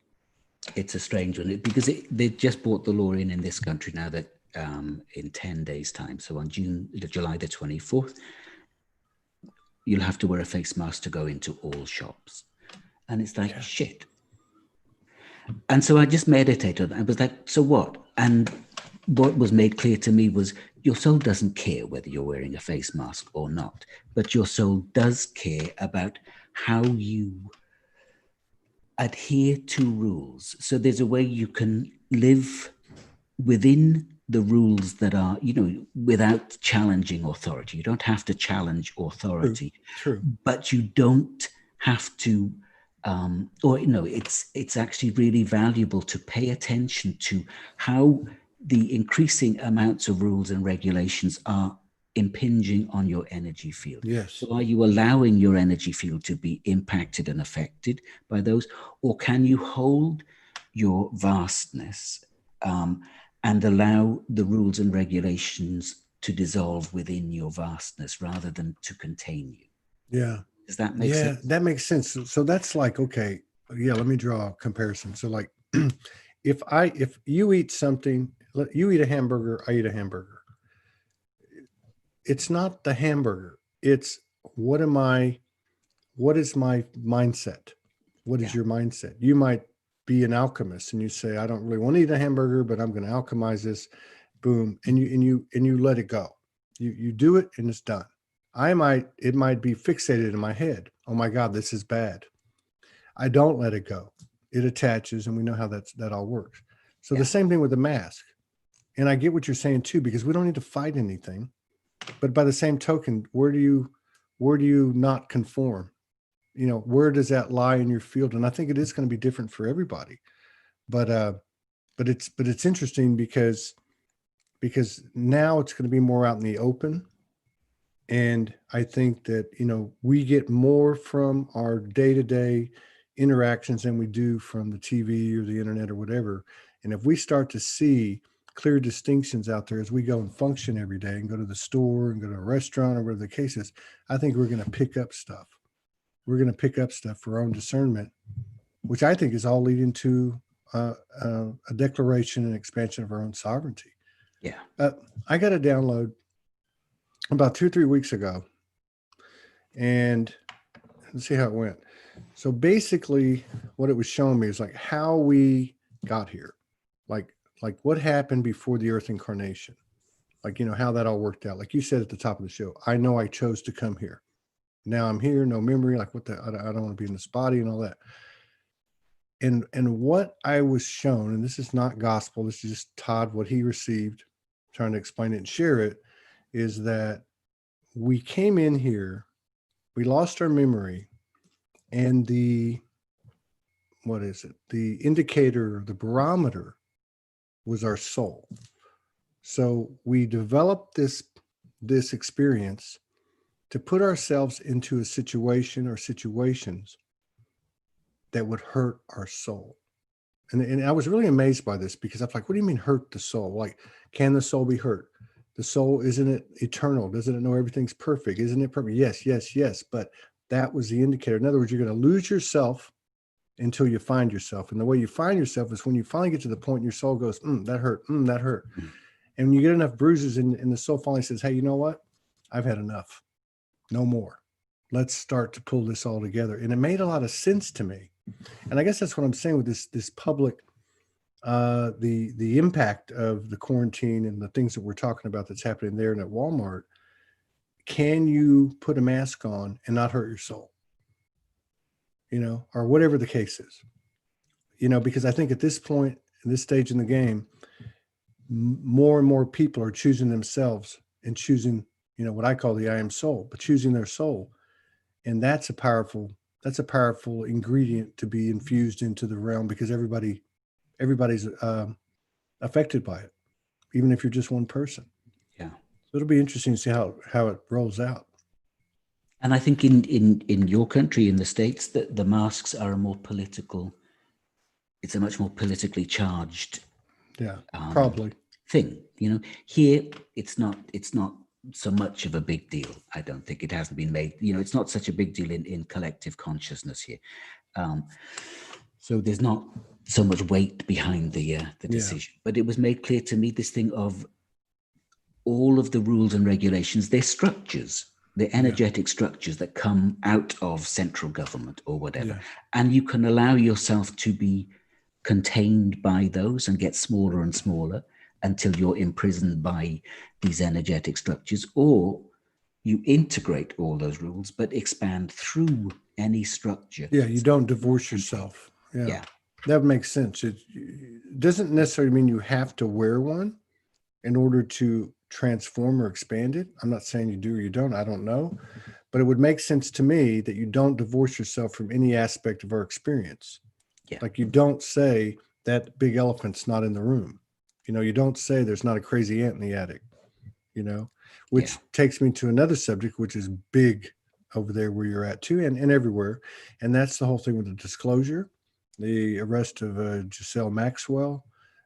It's a strange one because they just brought the law in this country now that in 10 days time. So on July the 24th, you'll have to wear a face mask to go into all shops. And it's like, shit. And so I just meditated. I was like, so what? And what was made clear to me was your soul doesn't care whether you're wearing a face mask or not, but your soul does care about how you adhere to rules. So there's a way you can live within the rules that are, without challenging authority. You don't have to challenge authority. True. But you don't have to, it's actually really valuable to pay attention to how the increasing amounts of rules and regulations are impinging on your energy field. Yes. So are you allowing your energy field to be impacted and affected by those? Or can you hold your vastness and allow the rules and regulations to dissolve within your vastness rather than to contain you? Yeah. Does that make sense? Yeah, that makes sense. So that's like, okay, let me draw a comparison. So like if you eat something, you eat a hamburger, I eat a hamburger. It's not the hamburger. It's what is my mindset? What is your mindset? You might be an alchemist and you say, I don't really want to eat a hamburger, but I'm going to alchemize this. Boom. And you let it go. You do it and it's done. It might be fixated in my head. Oh my God, this is bad. I don't let it go. It attaches and we know how that all works. So the same thing with the mask. And I get what you're saying too, because we don't need to fight anything. But by the same token, where do you not conform? where does that lie in your field? And I think it is going to be different for everybody. But it's interesting because now it's going to be more out in the open. And I think that, we get more from our day-to-day interactions than we do from the TV or the internet or whatever. And if we start to see clear distinctions out there as we go and function every day and go to the store and go to a restaurant or whatever the case is, I think we're going to pick up stuff. We're going to pick up stuff for our own discernment, which I think is all leading to a declaration and expansion of our own sovereignty. Yeah. I got a download about 2 or 3 weeks ago, and let's see how it went. So basically what it was showing me is like how we got here, like what happened before the earth incarnation, like, how that all worked out. Like you said at the top of the show, I know I chose to come here. Now I'm here, no memory, like I don't want to be in this body and all that. And what I was shown, and this is not gospel, this is just Todd, what he received, trying to explain it and share it, is that we came in here, we lost our memory, and the indicator, the barometer was our soul. So we developed this experience to put ourselves into a situation or situations that would hurt our soul. And I was really amazed by this, because I'm like, what do you mean hurt the soul? Like, can the soul be hurt? The soul, isn't it eternal? Doesn't it know everything's perfect? Isn't it perfect? Yes, yes, yes. But that was the indicator. In other words, you're going to lose yourself until you find yourself. And the way you find yourself is when you finally get to the point your soul goes, that hurt, that hurt. Mm-hmm. And when you get enough bruises and the soul finally says, hey, you know what? I've had enough. No more. Let's start to pull this all together. And it made a lot of sense to me. And I guess that's what I'm saying with this public, the impact of the quarantine and the things that we're talking about that's happening there and at Walmart. Can you put a mask on and not hurt your soul? Or whatever the case is, because I think at this point, in this stage in the game, more and more people are choosing themselves and choosing, what I call the I am soul, but choosing their soul. And that's a powerful ingredient to be infused into the realm, because everybody's affected by it, even if you're just one person. Yeah. So it'll be interesting to see how it rolls out. And I think in your country, in the States, that the masks are it's a much more politically charged probably thing. Here it's not so much of a big deal. I don't think it hasn't been made, it's not such a big deal in collective consciousness here. So there's not so much weight behind the decision. But it was made clear to me, this thing of all of the rules and regulations, they're structures. The energetic structures that come out of central government or whatever. And you can allow yourself to be contained by those and get smaller and smaller until you're imprisoned by these energetic structures, or you integrate all those rules but expand through any structure. Yeah, you don't divorce yourself. Yeah. That makes sense. It doesn't necessarily mean you have to wear one in order to transform or expand it. I'm not saying you do or you don't, I don't know, but it would make sense to me that you don't divorce yourself from any aspect of our experience. Like, you don't say that big elephant's not in the room. You don't say there's not a crazy ant in the attic, which takes me to another subject, which is big over there where you're at too, and everywhere. And that's the whole thing with the disclosure, the arrest of Giselle Maxwell,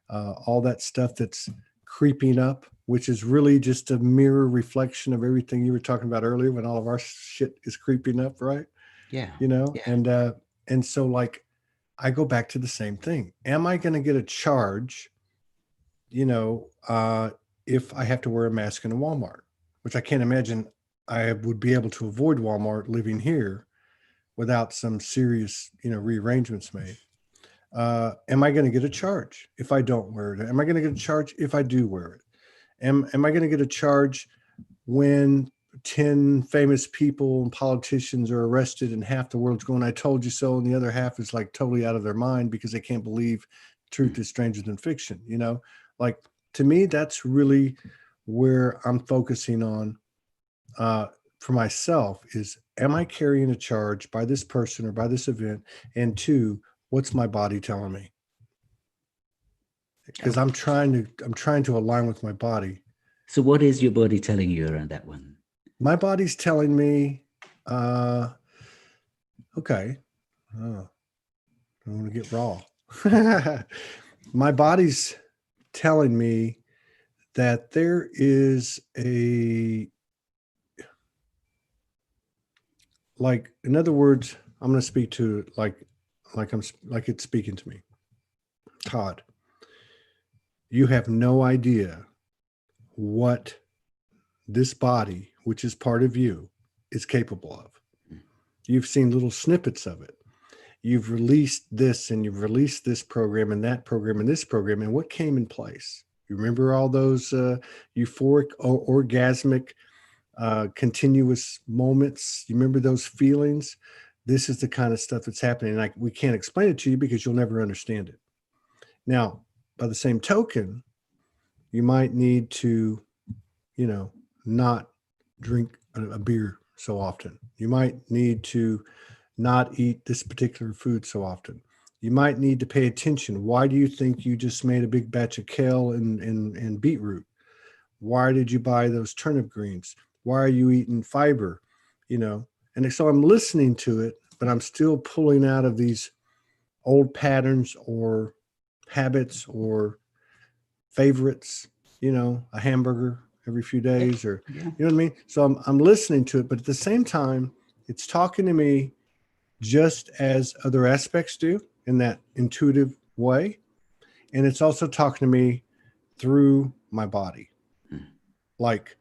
all that stuff that's creeping up, which is really just a mirror reflection of everything you were talking about earlier, when all of our shit is creeping up, right? And so, like, I go back to the same thing. Am I going to get a charge, if I have to wear a mask in a Walmart, which I can't imagine I would be able to avoid Walmart living here without some serious, rearrangements made. Am I going to get a charge if I don't wear it? Am I going to get a charge if I do wear it? Am I going to get a charge when 10 famous people and politicians are arrested and half the world's going, I told you so, and the other half is like totally out of their mind because they can't believe truth is stranger than fiction? Like, to me, that's really where I'm focusing on for myself is, am I carrying a charge by this person or by this event? And two, what's my body telling me? Because I'm trying to align with my body. So what is your body telling you around that one? My body's telling me, okay, oh, I want to get raw. My body's telling me that there is like, in other words, I'm going to speak to it like it's speaking to me. Todd, you have no idea what this body, which is part of you, is capable of. You've seen little snippets of it. You've released this and you've released this program and that program and this program. And what came in place? You remember all those euphoric, orgasmic, continuous moments? You remember those feelings? This is the kind of stuff that's happening. And we can't explain it to you because you'll never understand it. Now, by the same token, you might need to, not drink a beer so often. You might need to not eat this particular food so often. You might need to pay attention. Why do you think you just made a big batch of kale and beetroot? Why did you buy those turnip greens? Why are you eating fiber? And so I'm listening to it, but I'm still pulling out of these old patterns or habits or favorites, a hamburger every few days, or, you know what I mean? So I'm listening to it, but at the same time, it's talking to me just as other aspects do in that intuitive way. And it's also talking to me through my body, like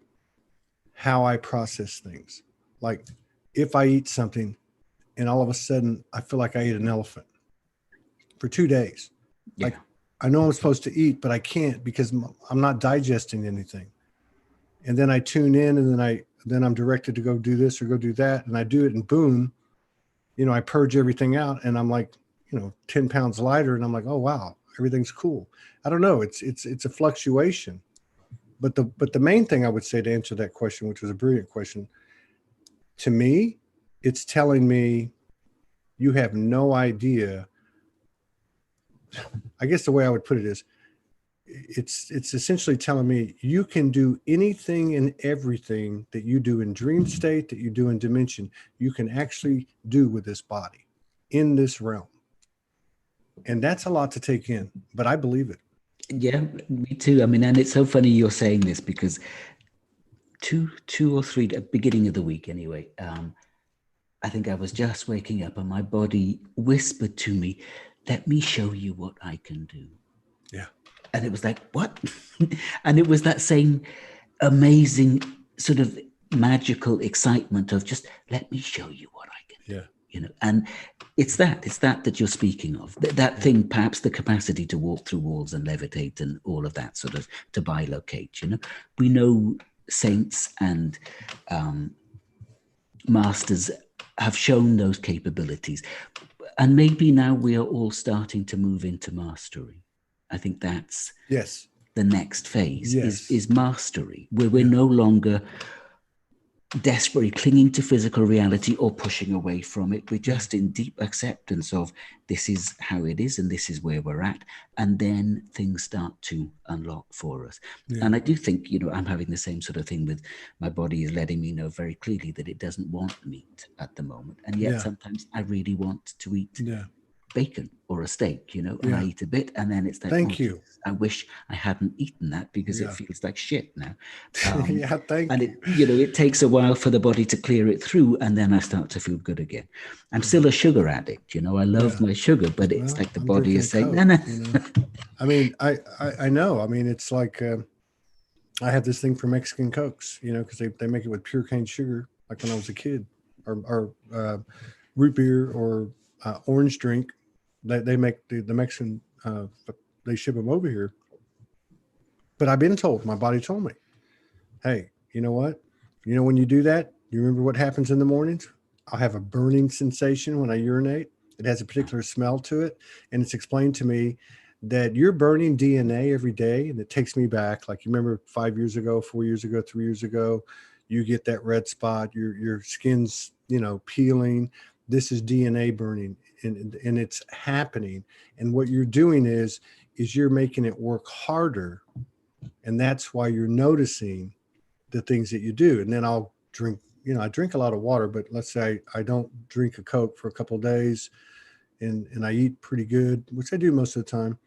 how I process things. Like if I eat something and all of a sudden I feel like I ate an elephant for 2 days. Yeah. Like I know I'm supposed to eat, but I can't because I'm not digesting anything. And then I tune in and then I'm directed to go do this or go do that. And I do it and boom, I purge everything out and I'm like, 10 pounds lighter. And I'm like, oh, wow, everything's cool. I don't know. It's a fluctuation. But the main thing I would say to answer that question, which was a brilliant question, to me, it's telling me you have no idea. I guess the way I would put it is, it's essentially telling me you can do anything and everything that you do in dream state, that you do in dimension, you can actually do with this body in this realm. And that's a lot to take in, but I believe it. Yeah, me too. I mean, and it's so funny you're saying this because two or three, at the beginning of the week anyway, I think I was just waking up and my body whispered to me, let me show you what I can do. Yeah. And it was like, what? And it was that same amazing sort of magical excitement of just, let me show you what I can do. And it's that you're speaking of, that thing, perhaps the capacity to walk through walls and levitate and all of that sort of, to bilocate, we know saints and masters have shown those capabilities. And maybe now we are all starting to move into mastery. I think that's the next phase is mastery, where we're no longer desperately clinging to physical reality or pushing away from it. We're just in deep acceptance of this is how it is and this is where we're at. And then things start to unlock for us. Yeah. And I do think, I'm having the same sort of thing with my body is letting me know very clearly that it doesn't want meat at the moment. And yet sometimes I really want to eat bacon or a steak, and I eat a bit and then it's like, thank you. I wish I hadn't eaten that because it feels like shit now. Thank you. It takes a while for the body to clear it through and then I start to feel good again. I'm still a sugar addict, I love my sugar, but it's like the body is saying, Coke, no. I mean, I know. I mean, it's like I have this thing for Mexican Cokes, because they make it with pure cane sugar, like when I was a kid, or root beer or orange drink. They make the Mexican, they ship them over here. But I've been told, my body told me, hey, you know what? When you do that, you remember what happens in the mornings? I'll have a burning sensation when I urinate. It has a particular smell to it. And it's explained to me that you're burning DNA every day. And it takes me back, like you remember 5 years ago, 4 years ago, 3 years ago, you get that red spot, your skin's, peeling. This is DNA burning, and it's happening. And what you're doing is you're making it work harder. And that's why you're noticing the things that you do. And then I'll drink, I drink a lot of water, but let's say I don't drink a Coke for a couple of days, and I eat pretty good, which I do most of the time.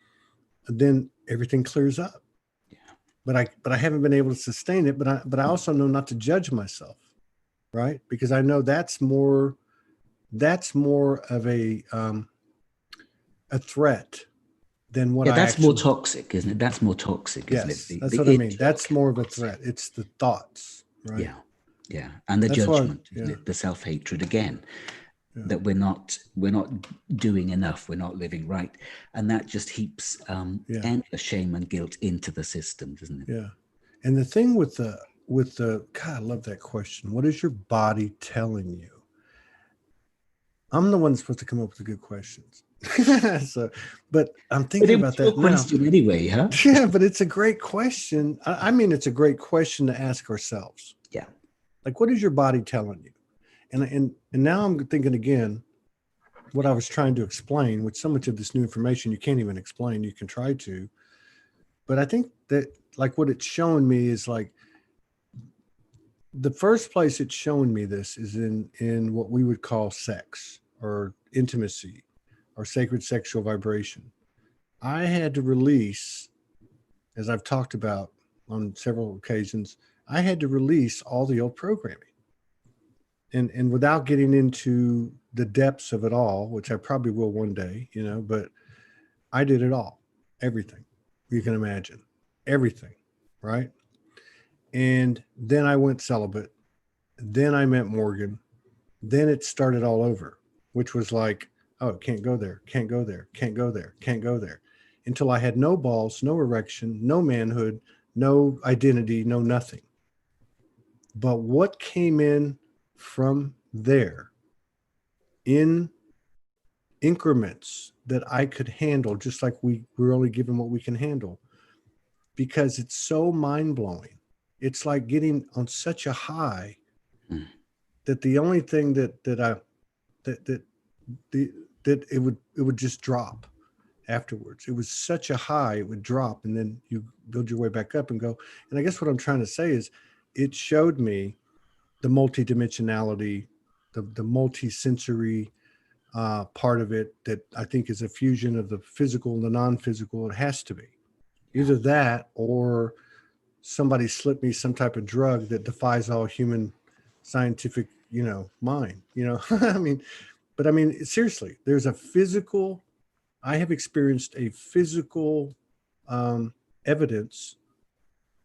And then everything clears up. Yeah. But I haven't been able to sustain it. But I also know not to judge myself, right? Because I know that's more of a threat than what I that's actually. more toxic, isn't it? That's more toxic, isn't Yes, it? that's what I mean. That's more of a threat. It's the thoughts, right? Yeah, and the That's judgment, why, isn't it? The self-hatred again. Yeah. That we're not doing enough, we're not living right, and that just heaps endless shame and guilt into the system, doesn't it? Yeah. And the thing with the God, I love that question. What is your body telling you? I'm the one that's supposed to come up with the good questions. But I'm thinking about that now. Question anyway, huh? Yeah, but it's a great question. I mean, it's a great question to ask ourselves. Yeah. Like, what is your body telling you? And now I'm thinking again, what I was trying to explain, with so much of this new information you can't even explain, you can try to. But I think that, like, what it's showing me is, like, the first place it's showing me this is in what we would call sex or intimacy or sacred sexual vibration. I had to release, as I've talked about on several occasions, I had to release all the old programming. And without getting into the depths of it all, which I probably will one day, but I did it all, everything you can imagine, everything, right? And then I went celibate. Then I met Morgan. Then it started all over, which was like, oh, can't go there, can't go there, can't go there, can't go there, until I had no balls, no erection, no manhood, no identity, no nothing. But what came in from there in increments that I could handle, just like we're only given what we can handle, because it's so mind-blowing. It's like getting on such a high that the only thing that it would just drop afterwards. It was such a high, it would drop, and then you build your way back up and go. And I guess what I'm trying to say is, it showed me the multidimensionality, the multi-sensory part of it, that I think is a fusion of the physical and the non-physical. It has to be either that, or somebody slipped me some type of drug that defies all human scientific, mind, I mean, seriously, there's a physical, I have experienced a physical evidence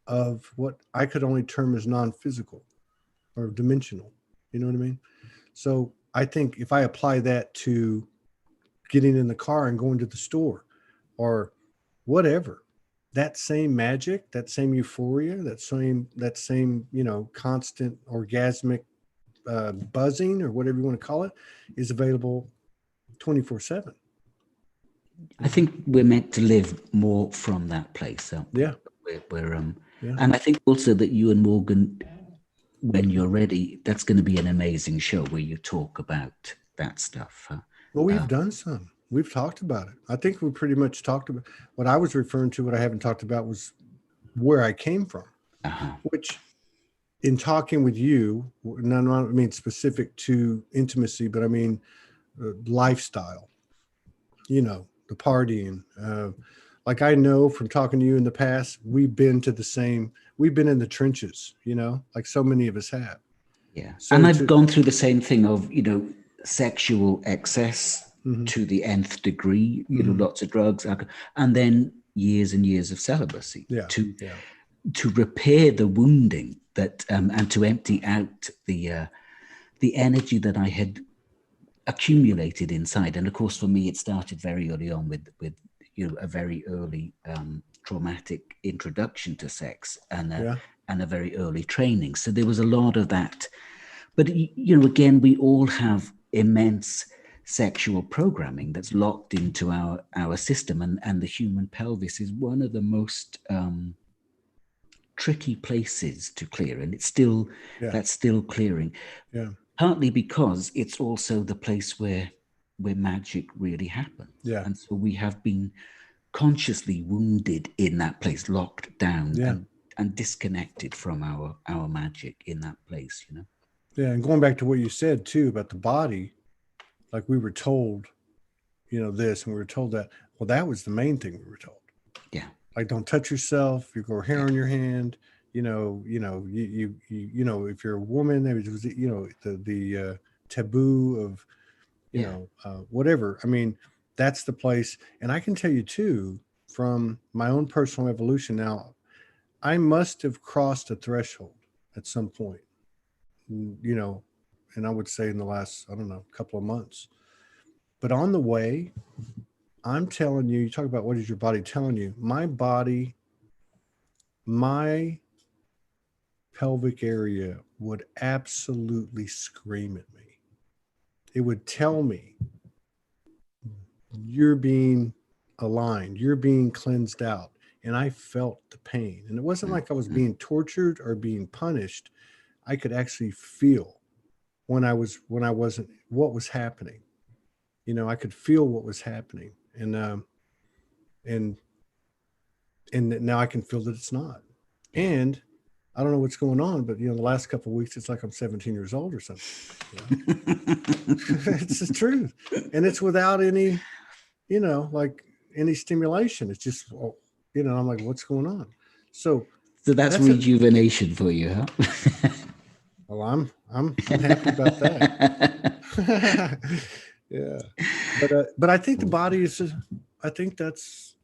of what I could only term as non-physical or dimensional. You know what I mean? So I think if I apply that to getting in the car and going to the store or whatever, that same magic, that same euphoria, that same, constant orgasmic buzzing, or whatever you want to call it, is available 24/7. I think we're meant to live more from that place. So yeah. And I think also that you and Morgan, when you're ready, that's going to be an amazing show where you talk about that stuff. Well, we've done some. We've talked about it. I think we pretty much talked about what I was referring to. What I haven't talked about was where I came from, which, in talking with you, and I don't mean specific to intimacy, but I mean lifestyle, the partying. Like, I know from talking to you in the past, we've been in the trenches, like so many of us have. Yeah. So and I've gone through the same thing of, sexual excess to the nth degree, lots of drugs, alcohol, and then years and years of celibacy to repair the wounding that, and to empty out the energy that I had accumulated inside. And of course, for me, it started very early on with a very early traumatic introduction to sex and a very early training. So there was a lot of that. But, again, we all have immense sexual programming that's locked into our system. And the human pelvis is one of the most tricky places to clear, and it's still that's still clearing. Yeah. Partly because it's also the place where magic really happens. Yeah. And so we have been consciously wounded in that place, locked down and disconnected from our magic in that place, you know? Yeah. And going back to what you said too about the body, like we were told, you know, this, and we were told that. Well, that was the main thing we were told. Yeah. Like, don't touch yourself. You grow hair on your hand. You know, if you're a woman, there was, you know, the taboo of, you know, whatever. I mean, that's the place. And I can tell you too, from my own personal evolution now, I must have crossed a threshold at some point, you know, and I would say in the last, I don't know, couple of months. But on the way, I'm telling you, you talk about what is your body telling you? My body, my pelvic area would absolutely scream at me. It would tell me, you're being aligned, you're being cleansed out. And I felt the pain. And it wasn't like I was being tortured or being punished. I could actually feel when I wasn't, what was happening. You know, I could feel what was happening. And now I can feel that it's not. And I don't know what's going on, but, you know, the last couple of weeks, it's like I'm 17 years old or something. You know? It's the truth. And it's without any, you know, like any stimulation. It's just, you know, I'm like, what's going on? So that's rejuvenation for you, huh? Well, I'm happy about that. Yeah. But I think the body is just, I think it's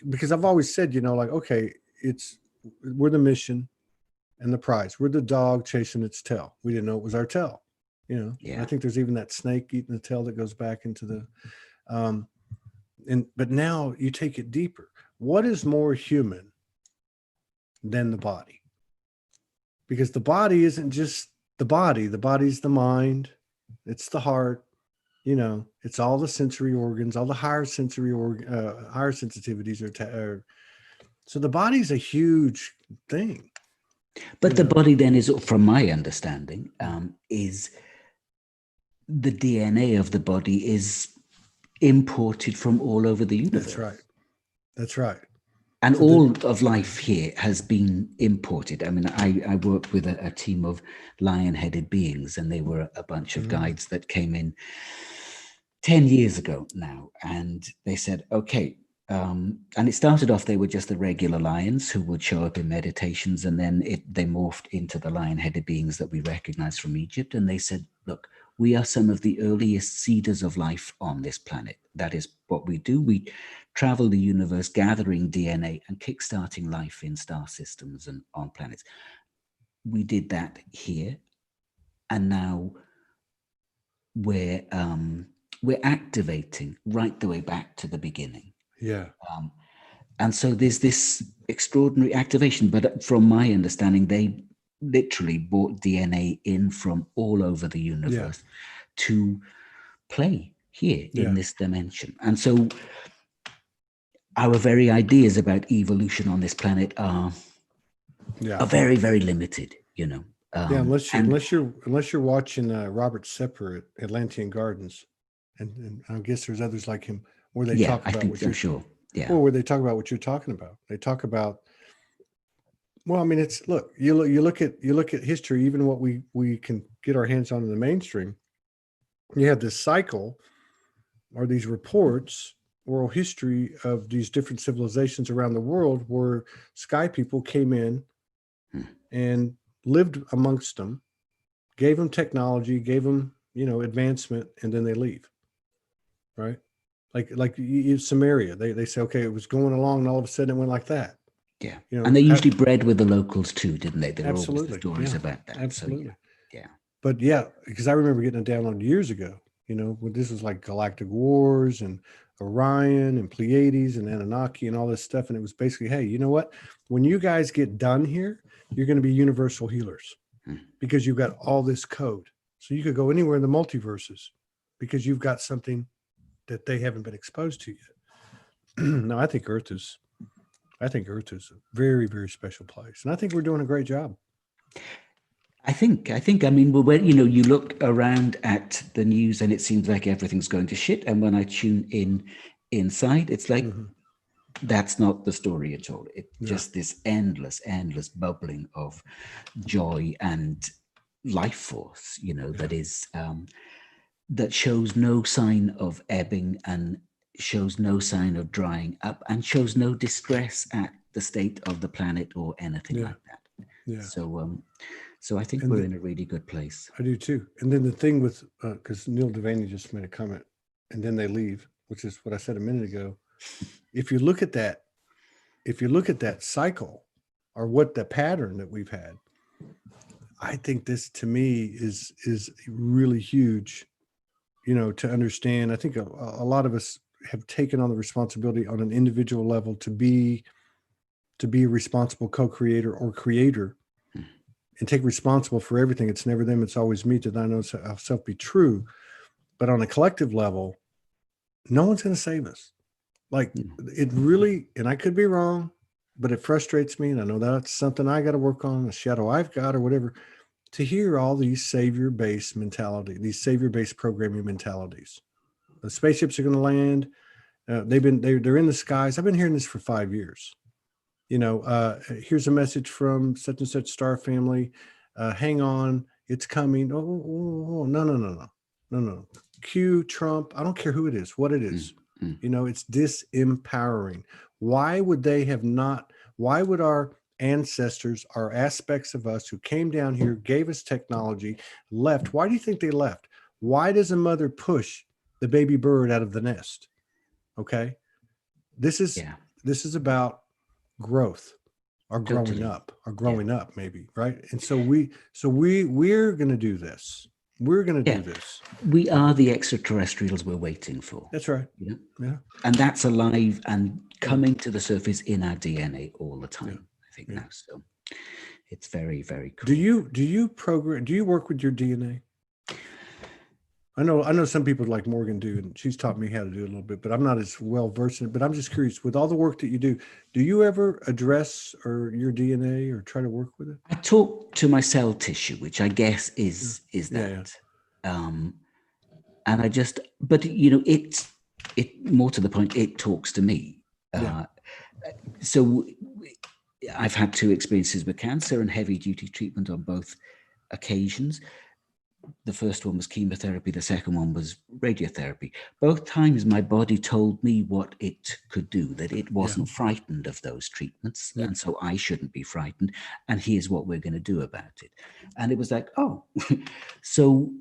because I've always said, you know, like, okay, we're the mission and the prize. We're the dog chasing its tail. We didn't know it was our tail, you know. Yeah. I think there's even that snake eating the tail that goes back into the but now you take it deeper. What is more human than the body? Because the body isn't just the body. The body's the mind. It's the heart. You know, it's all the sensory organs, all the higher sensory higher sensitivities are. So the body's a huge thing. But the body then is, from my understanding, is the DNA of the body is imported from all over the universe. That's right. That's right. And so all of life here has been imported. I mean, I worked with a team of lion-headed beings, and they were a bunch of guides that came in 10 years ago now. And they said, okay, and it started off, they were just the regular lions who would show up in meditations, and then they morphed into the lion-headed beings that we recognize from Egypt. And they said, look, we are some of the earliest seeders of life on this planet. That is what we do. We travel the universe, gathering DNA and kickstarting life in star systems and on planets. We did that here, and now we're activating right the way back to the beginning. Yeah. And so there's this extraordinary activation. But from my understanding, they literally brought DNA in from all over the universe to play here in this dimension. And so our very ideas about evolution on this planet are very, very limited, you know. Unless you're watching Robert Sepper at Atlantean Gardens, and I guess there's others like him where they talk about what you're sure. Yeah. Or where they talk about what you're talking about. They talk about, well, I mean, it's you look at history, even what we can get our hands on in the mainstream. You have this cycle or these reports, oral history of these different civilizations around the world where sky people came in and lived amongst them, gave them technology, gave them, you know, advancement, and then they leave. Right? Like Samaria, they say, okay, it was going along, and all of a sudden it went like that. Yeah, you know, and they usually bred with the locals too, didn't they? There were always the stories about that. Absolutely. So, yeah. But because I remember getting it downloaded years ago. You know, when this was like Galactic Wars and Orion and Pleiades and Anunnaki and all this stuff, and it was basically, hey, you know what? When you guys get done here, you're going to be universal healers because you've got all this code. So you could go anywhere in the multiverses because you've got something that they haven't been exposed to yet. Now, I think Earth is I think Earth is a very, very special place. And I think we're doing a great job. I mean, well, when, you know, you look around at the news and it seems like everything's going to shit. And when I tune in inside, it's like, that's not the story at all. It's just this endless bubbling of joy and life force, you know, that is, that shows no sign of ebbing and shows no sign of drying up and shows no distress at the state of the planet or anything like that. Yeah. So I think we're in a really good place. I do too. And then the thing with, because Neil Devaney just made a comment and then they leave, which is what I said a minute ago. If you look at that cycle or what the pattern that we've had, I think this to me is really huge, you know, to understand. I think a lot of us have taken on the responsibility on an individual level to be a responsible co-creator or creator and take responsible for everything. It's never them, it's always me, that I know self be true. But on a collective level, no one's going to save us. Like it really, and I could be wrong, but it frustrates me. And I know that's something I got to work on, a shadow I've got or whatever, to hear all these savior-based mentality, these savior-based programming mentalities. The spaceships are going to land. They're in the skies. I've been hearing this for 5 years. You know, here's a message from such and such star family. Hang on, it's coming. Oh, no. Cue Trump. I don't care who it is, what it is. You know, it's disempowering. Why would our ancestors, our aspects of us who came down here, gave us technology, left? Why do you think they left? Why does a mother push the baby bird out of the nest? Okay. This is about growth or growing up maybe, right? And so we're going to do this. We're going to do this. We are the extraterrestrials we're waiting for. That's right. You know? Yeah. And that's alive and coming to the surface in our DNA all the time, I think now. So it's very, very cool. Do you work with your DNA? I know some people like Morgan do, and she's taught me how to do it a little bit, but I'm not as well versed in it. But I'm just curious, with all the work that you do you ever address your DNA or try to work with it? I talk to my cell tissue, which I guess is that. And I just, but you know, it more to the point, it talks to me. So I've had 2 experiences with cancer and heavy duty treatment on both occasions. The first one was chemotherapy. The second one was radiotherapy. Both times my body told me what it could do, that it wasn't frightened of those treatments. And so I shouldn't be frightened. And here's what we're going to do about it. And it was like, oh, so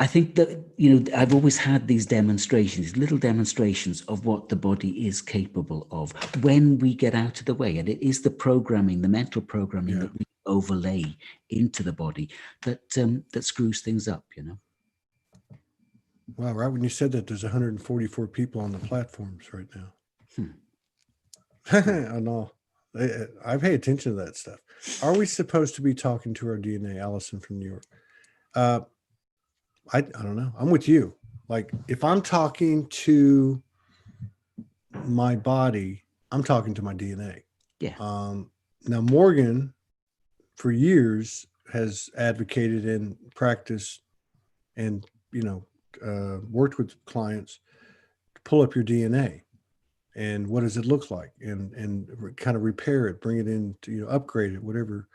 I think that, you know, I've always had these demonstrations, little demonstrations of what the body is capable of when we get out of the way. And it is the programming, the mental programming that we overlay into the body that screws things up, you know. Wow, right when you said that, there's 144 people on the platforms right now. I know. I pay attention to that stuff. Are we supposed to be talking to our DNA? Allison from New York. I don't know. I'm with you. Like if I'm talking to my body, I'm talking to my DNA. Yeah. Now Morgan, for years, has advocated and practiced and, you know, worked with clients to pull up your DNA and what does it look like and kind of repair it, bring it in to, you know, upgrade it, whatever.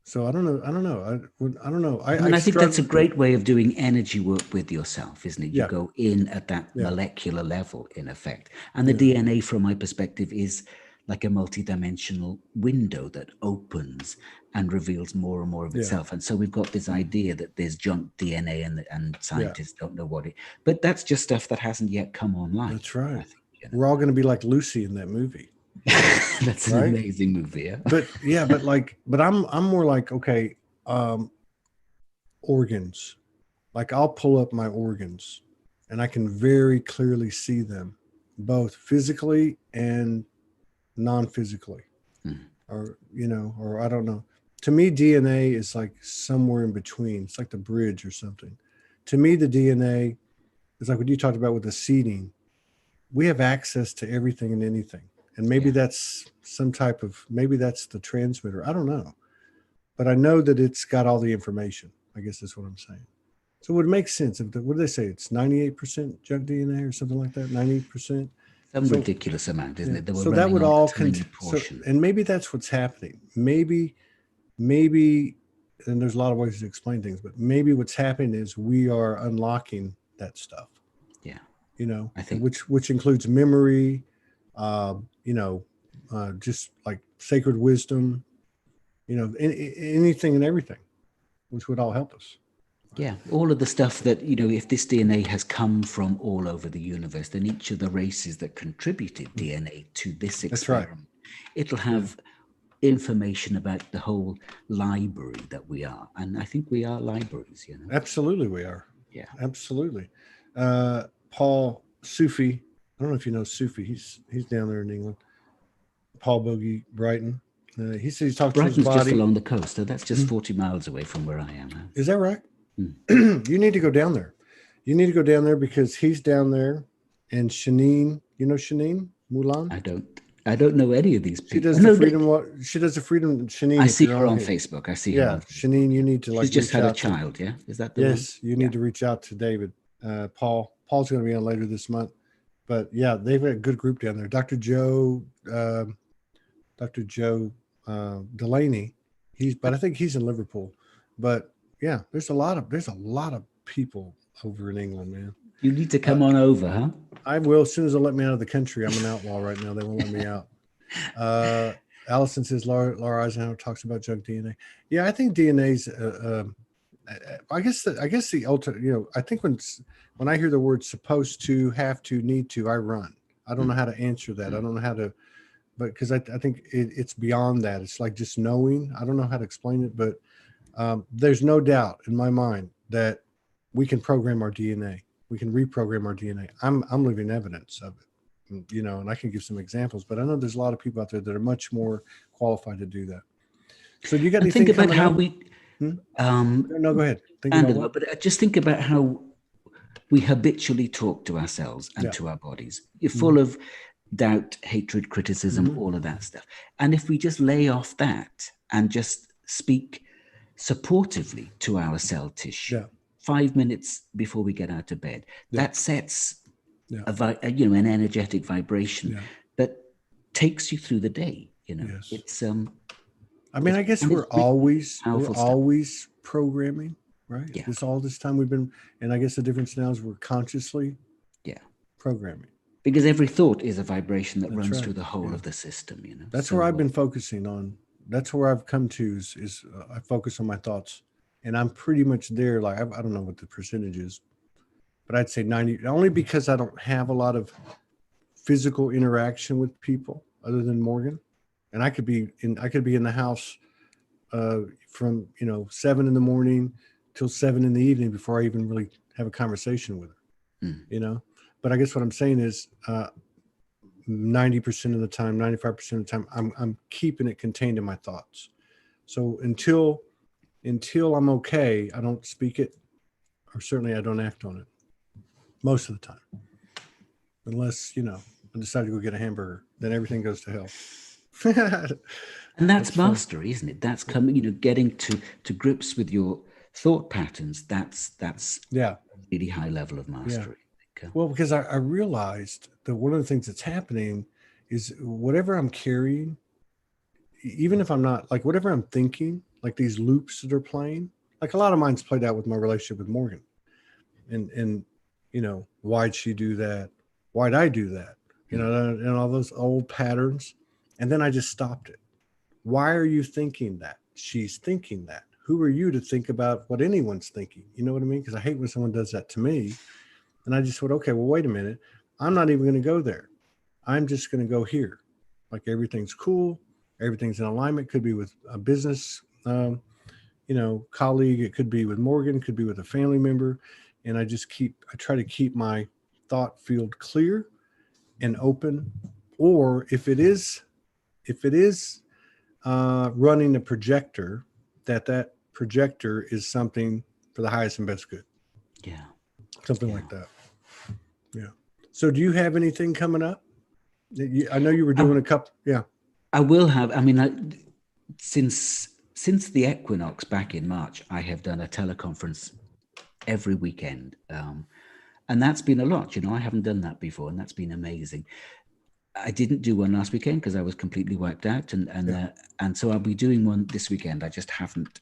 So I don't know. I think that's a great way of doing energy work with yourself, isn't it? You go in at that molecular level, in effect. And the DNA, from my perspective, is like a multidimensional window that opens and reveals more and more of itself. And so we've got this idea that there's junk DNA and scientists don't know what it, but that's just stuff that hasn't yet come online. That's right. I think, you know? We're all going to be like Lucy in that movie. That's an amazing movie. Yeah. But I'm more like, okay, organs. Like I'll pull up my organs and I can very clearly see them, both physically and non-physically, or, you know, or I don't know. To me, DNA is like somewhere in between. It's like the bridge or something. To me, the DNA is like what you talked about with the seeding. we have access to everything and anything. And maybe that's some type of, maybe that's the transmitter. I don't know. But I know that it's got all the information. I guess that's what I'm saying. So it would make sense. What do they say? It's 98% junk DNA or something like that? 90%? Some ridiculous amount, isn't it? So that would all portion. And maybe that's what's happening. Maybe, and there's a lot of ways to explain things, but maybe what's happening is we are unlocking that stuff. Yeah. You know, I think which includes memory, just like sacred wisdom, anything and everything, which would all help us. Yeah, all of the stuff that, if this DNA has come from all over the universe, then each of the races that contributed DNA to this experiment, it'll have information about the whole library that we are. And I think we are libraries, Absolutely we are. Yeah. Absolutely. Paul Sufi, I don't know if you know Sufi, he's down there in England. Paul Bogey Brighton. He said he's talked to his body. Brighton's just along the coast, so that's just 40 miles away from where I am. Huh? Is that right? You need to go down there. You need to go down there because he's down there. And Shanine, you know Shanine Mulan? I don't know any of these people. She does the freedom. She does the freedom. Shanine. I see her on Facebook. I see her. Yeah, Shanine, you need to She's just had a child. Yeah, is that the one? Yes, you need to reach out to David. Paul's going to be on later this month, but yeah, they've got a good group down there. Dr. Joe Delaney. But I think he's in Liverpool. But yeah, there's a lot of people over in England, man. You need to come on over, huh? I will as soon as they'll let me out of the country. I'm an outlaw right now. They won't let me out. Allison says Laura Eisenhower talks about junk DNA. Yeah, I think DNA's. I guess the ultimate. I think when I hear the word supposed to, have to, need to, I run. I don't know how to answer that. I don't know how to, but because I think it's beyond that. It's like just knowing. I don't know how to explain it, but there's no doubt in my mind that we can program our DNA. We can reprogram our DNA. I'm living evidence of it, and I can give some examples, but I know there's a lot of people out there that are much more qualified to do that. So you got anything? Think about how we. No, go ahead. But just think about how we habitually talk to ourselves and to our bodies. You're full of doubt, hatred, criticism, all of that stuff. And if we just lay off that and just speak supportively to our cell tissue, 5 minutes before we get out of bed, that sets an energetic vibration that takes you through the day. It's I guess we're always programming, right? Yeah. All this time we've been, and I guess the difference now is we're consciously programming. Because every thought is a vibration that runs through the whole of the system. That's where I've been focusing on. That's where I've come to is I focus on my thoughts, and I'm pretty much there. Like I don't know what the percentage is, but I'd say 90. Only because I don't have a lot of physical interaction with people other than Morgan, and I could be in the house from 7 in the morning till 7 in the evening before I even really have a conversation with her. But I guess what I'm saying is 90% of the time, 95% of the time, I'm keeping it contained in my thoughts. So until I'm okay, I don't speak it, or certainly I don't act on it most of the time. Unless, I decide to go get a hamburger, then everything goes to hell. And that's mastery, isn't it? That's coming, getting to grips with your thought patterns. That's a really high level of mastery. Well, because I realized that one of the things that's happening is whatever I'm carrying, even if I'm not, like whatever I'm thinking, like these loops that are playing, like a lot of mine's played out with my relationship with Morgan. And why'd she do that? Why'd I do that? And all those old patterns. And then I just stopped it. Why are you thinking that? She's thinking that. Who are you to think about what anyone's thinking? You know what I mean? Because I hate when someone does that to me. And I just went, okay, well, wait a minute. I'm not even going to go there. I'm just going to go here. Like everything's cool. Everything's in alignment. Could be with a business, colleague. It could be with Morgan. Could be with a family member. And I try to keep my thought field clear and open. Or if it is running a projector, that projector is something for the highest and best good. Yeah. Something like that. Yeah. So do you have anything coming up? I know you were doing a couple. Yeah. I will have. I mean, since the equinox back in March, I have done a teleconference every weekend. And that's been a lot. I haven't done that before, and that's been amazing. I didn't do one last weekend because I was completely wiped out, and so I'll be doing one this weekend. I just haven't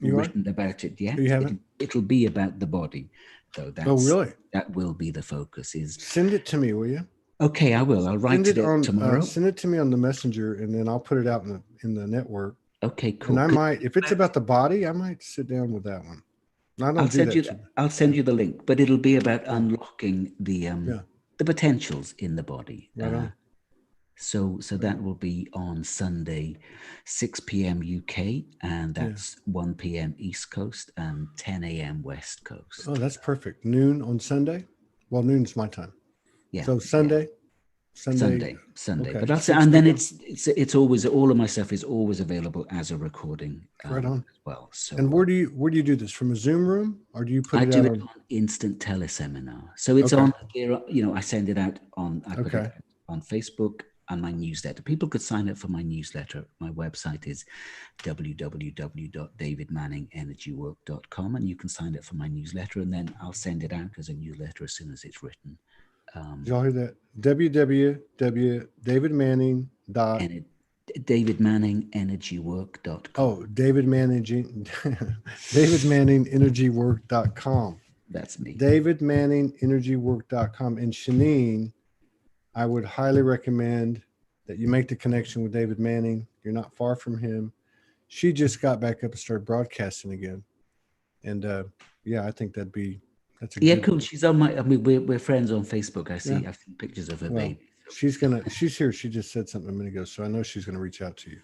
written about it yet. You haven't? It'll be about the body, though. Really? That will be the focus. Send it to me, will you? Okay, I will. I'll write it tomorrow. Send it to me on the messenger, and then I'll put it out in the network. Okay, cool. And I might, if it's about the body, I might sit down with that one. I'll send you the link, but it'll be about unlocking the potentials in the body. Right on. So that will be on Sunday, 6 p.m. UK, and that's 1 p.m. East Coast and 10 a.m. West Coast. Oh, that's perfect. Noon on Sunday? Well, noon's my time. Yeah. So Sunday? Sunday. Okay. But that's and then it's always, all of my stuff is always available as a recording. Right on. As well. So and where do you do this? From a Zoom room, or do you put it out? I do it on Instant Teleseminar. So it's on here. I send it out on. I put it out on Facebook and my newsletter. People could sign up for my newsletter. My website is www.davidmanningenergywork.com, and you can sign up for my newsletter, and then I'll send it out as a newsletter as soon as it's written. Did y'all hear that? www.davidmanning. davidmanningenergywork.com. Oh, davidmanningenergywork.com. That's me. davidmanningenergywork.com. And Shanine, I would highly recommend that you make the connection with David Manning. You're not far from him. She just got back up and started broadcasting again. And I think that's cool. She's on my. I mean, we're friends on Facebook. I've seen pictures of her baby. She's here. She just said something a minute ago, so I know she's gonna reach out to you.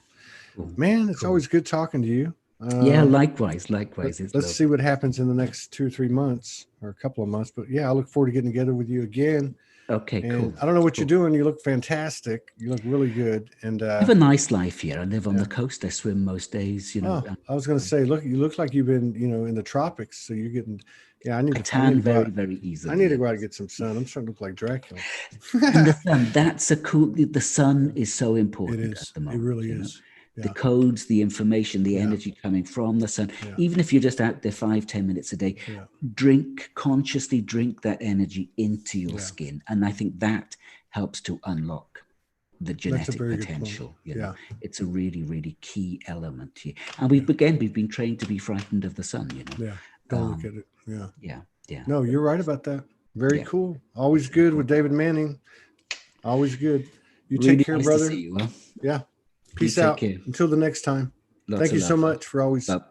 Cool. Man, it's always good talking to you. Likewise. Let's see what happens in the next 2 or 3 months, or a couple of months. But I look forward to getting together with you again. Okay, cool. I don't know what you're doing. You look fantastic. You look really good. And I have a nice life here. I live on the coast. I swim most days. I was going to say, you look like you've been, in the tropics. So you're getting. I tan very, very easily. I need to go out and get some sun. I'm starting to look like Dracula. And the sun, that's a cool. The sun is so important. It is. At the moment, it really is. The codes, the information, the energy coming from the sun. Yeah. Even if you're just out there 5-10 minutes a day, consciously drink that energy into your skin. And I think that helps to unlock the genetic potential. It's a really, really key element here. And we've been trained to be frightened of the sun, Yeah. Don't look at it. Yeah. No, you're right about that. Very cool. Always good with David Manning. Always good. You really take care, nice brother. To see you, Yeah. Peace out. Until the next time. Thank you so much for always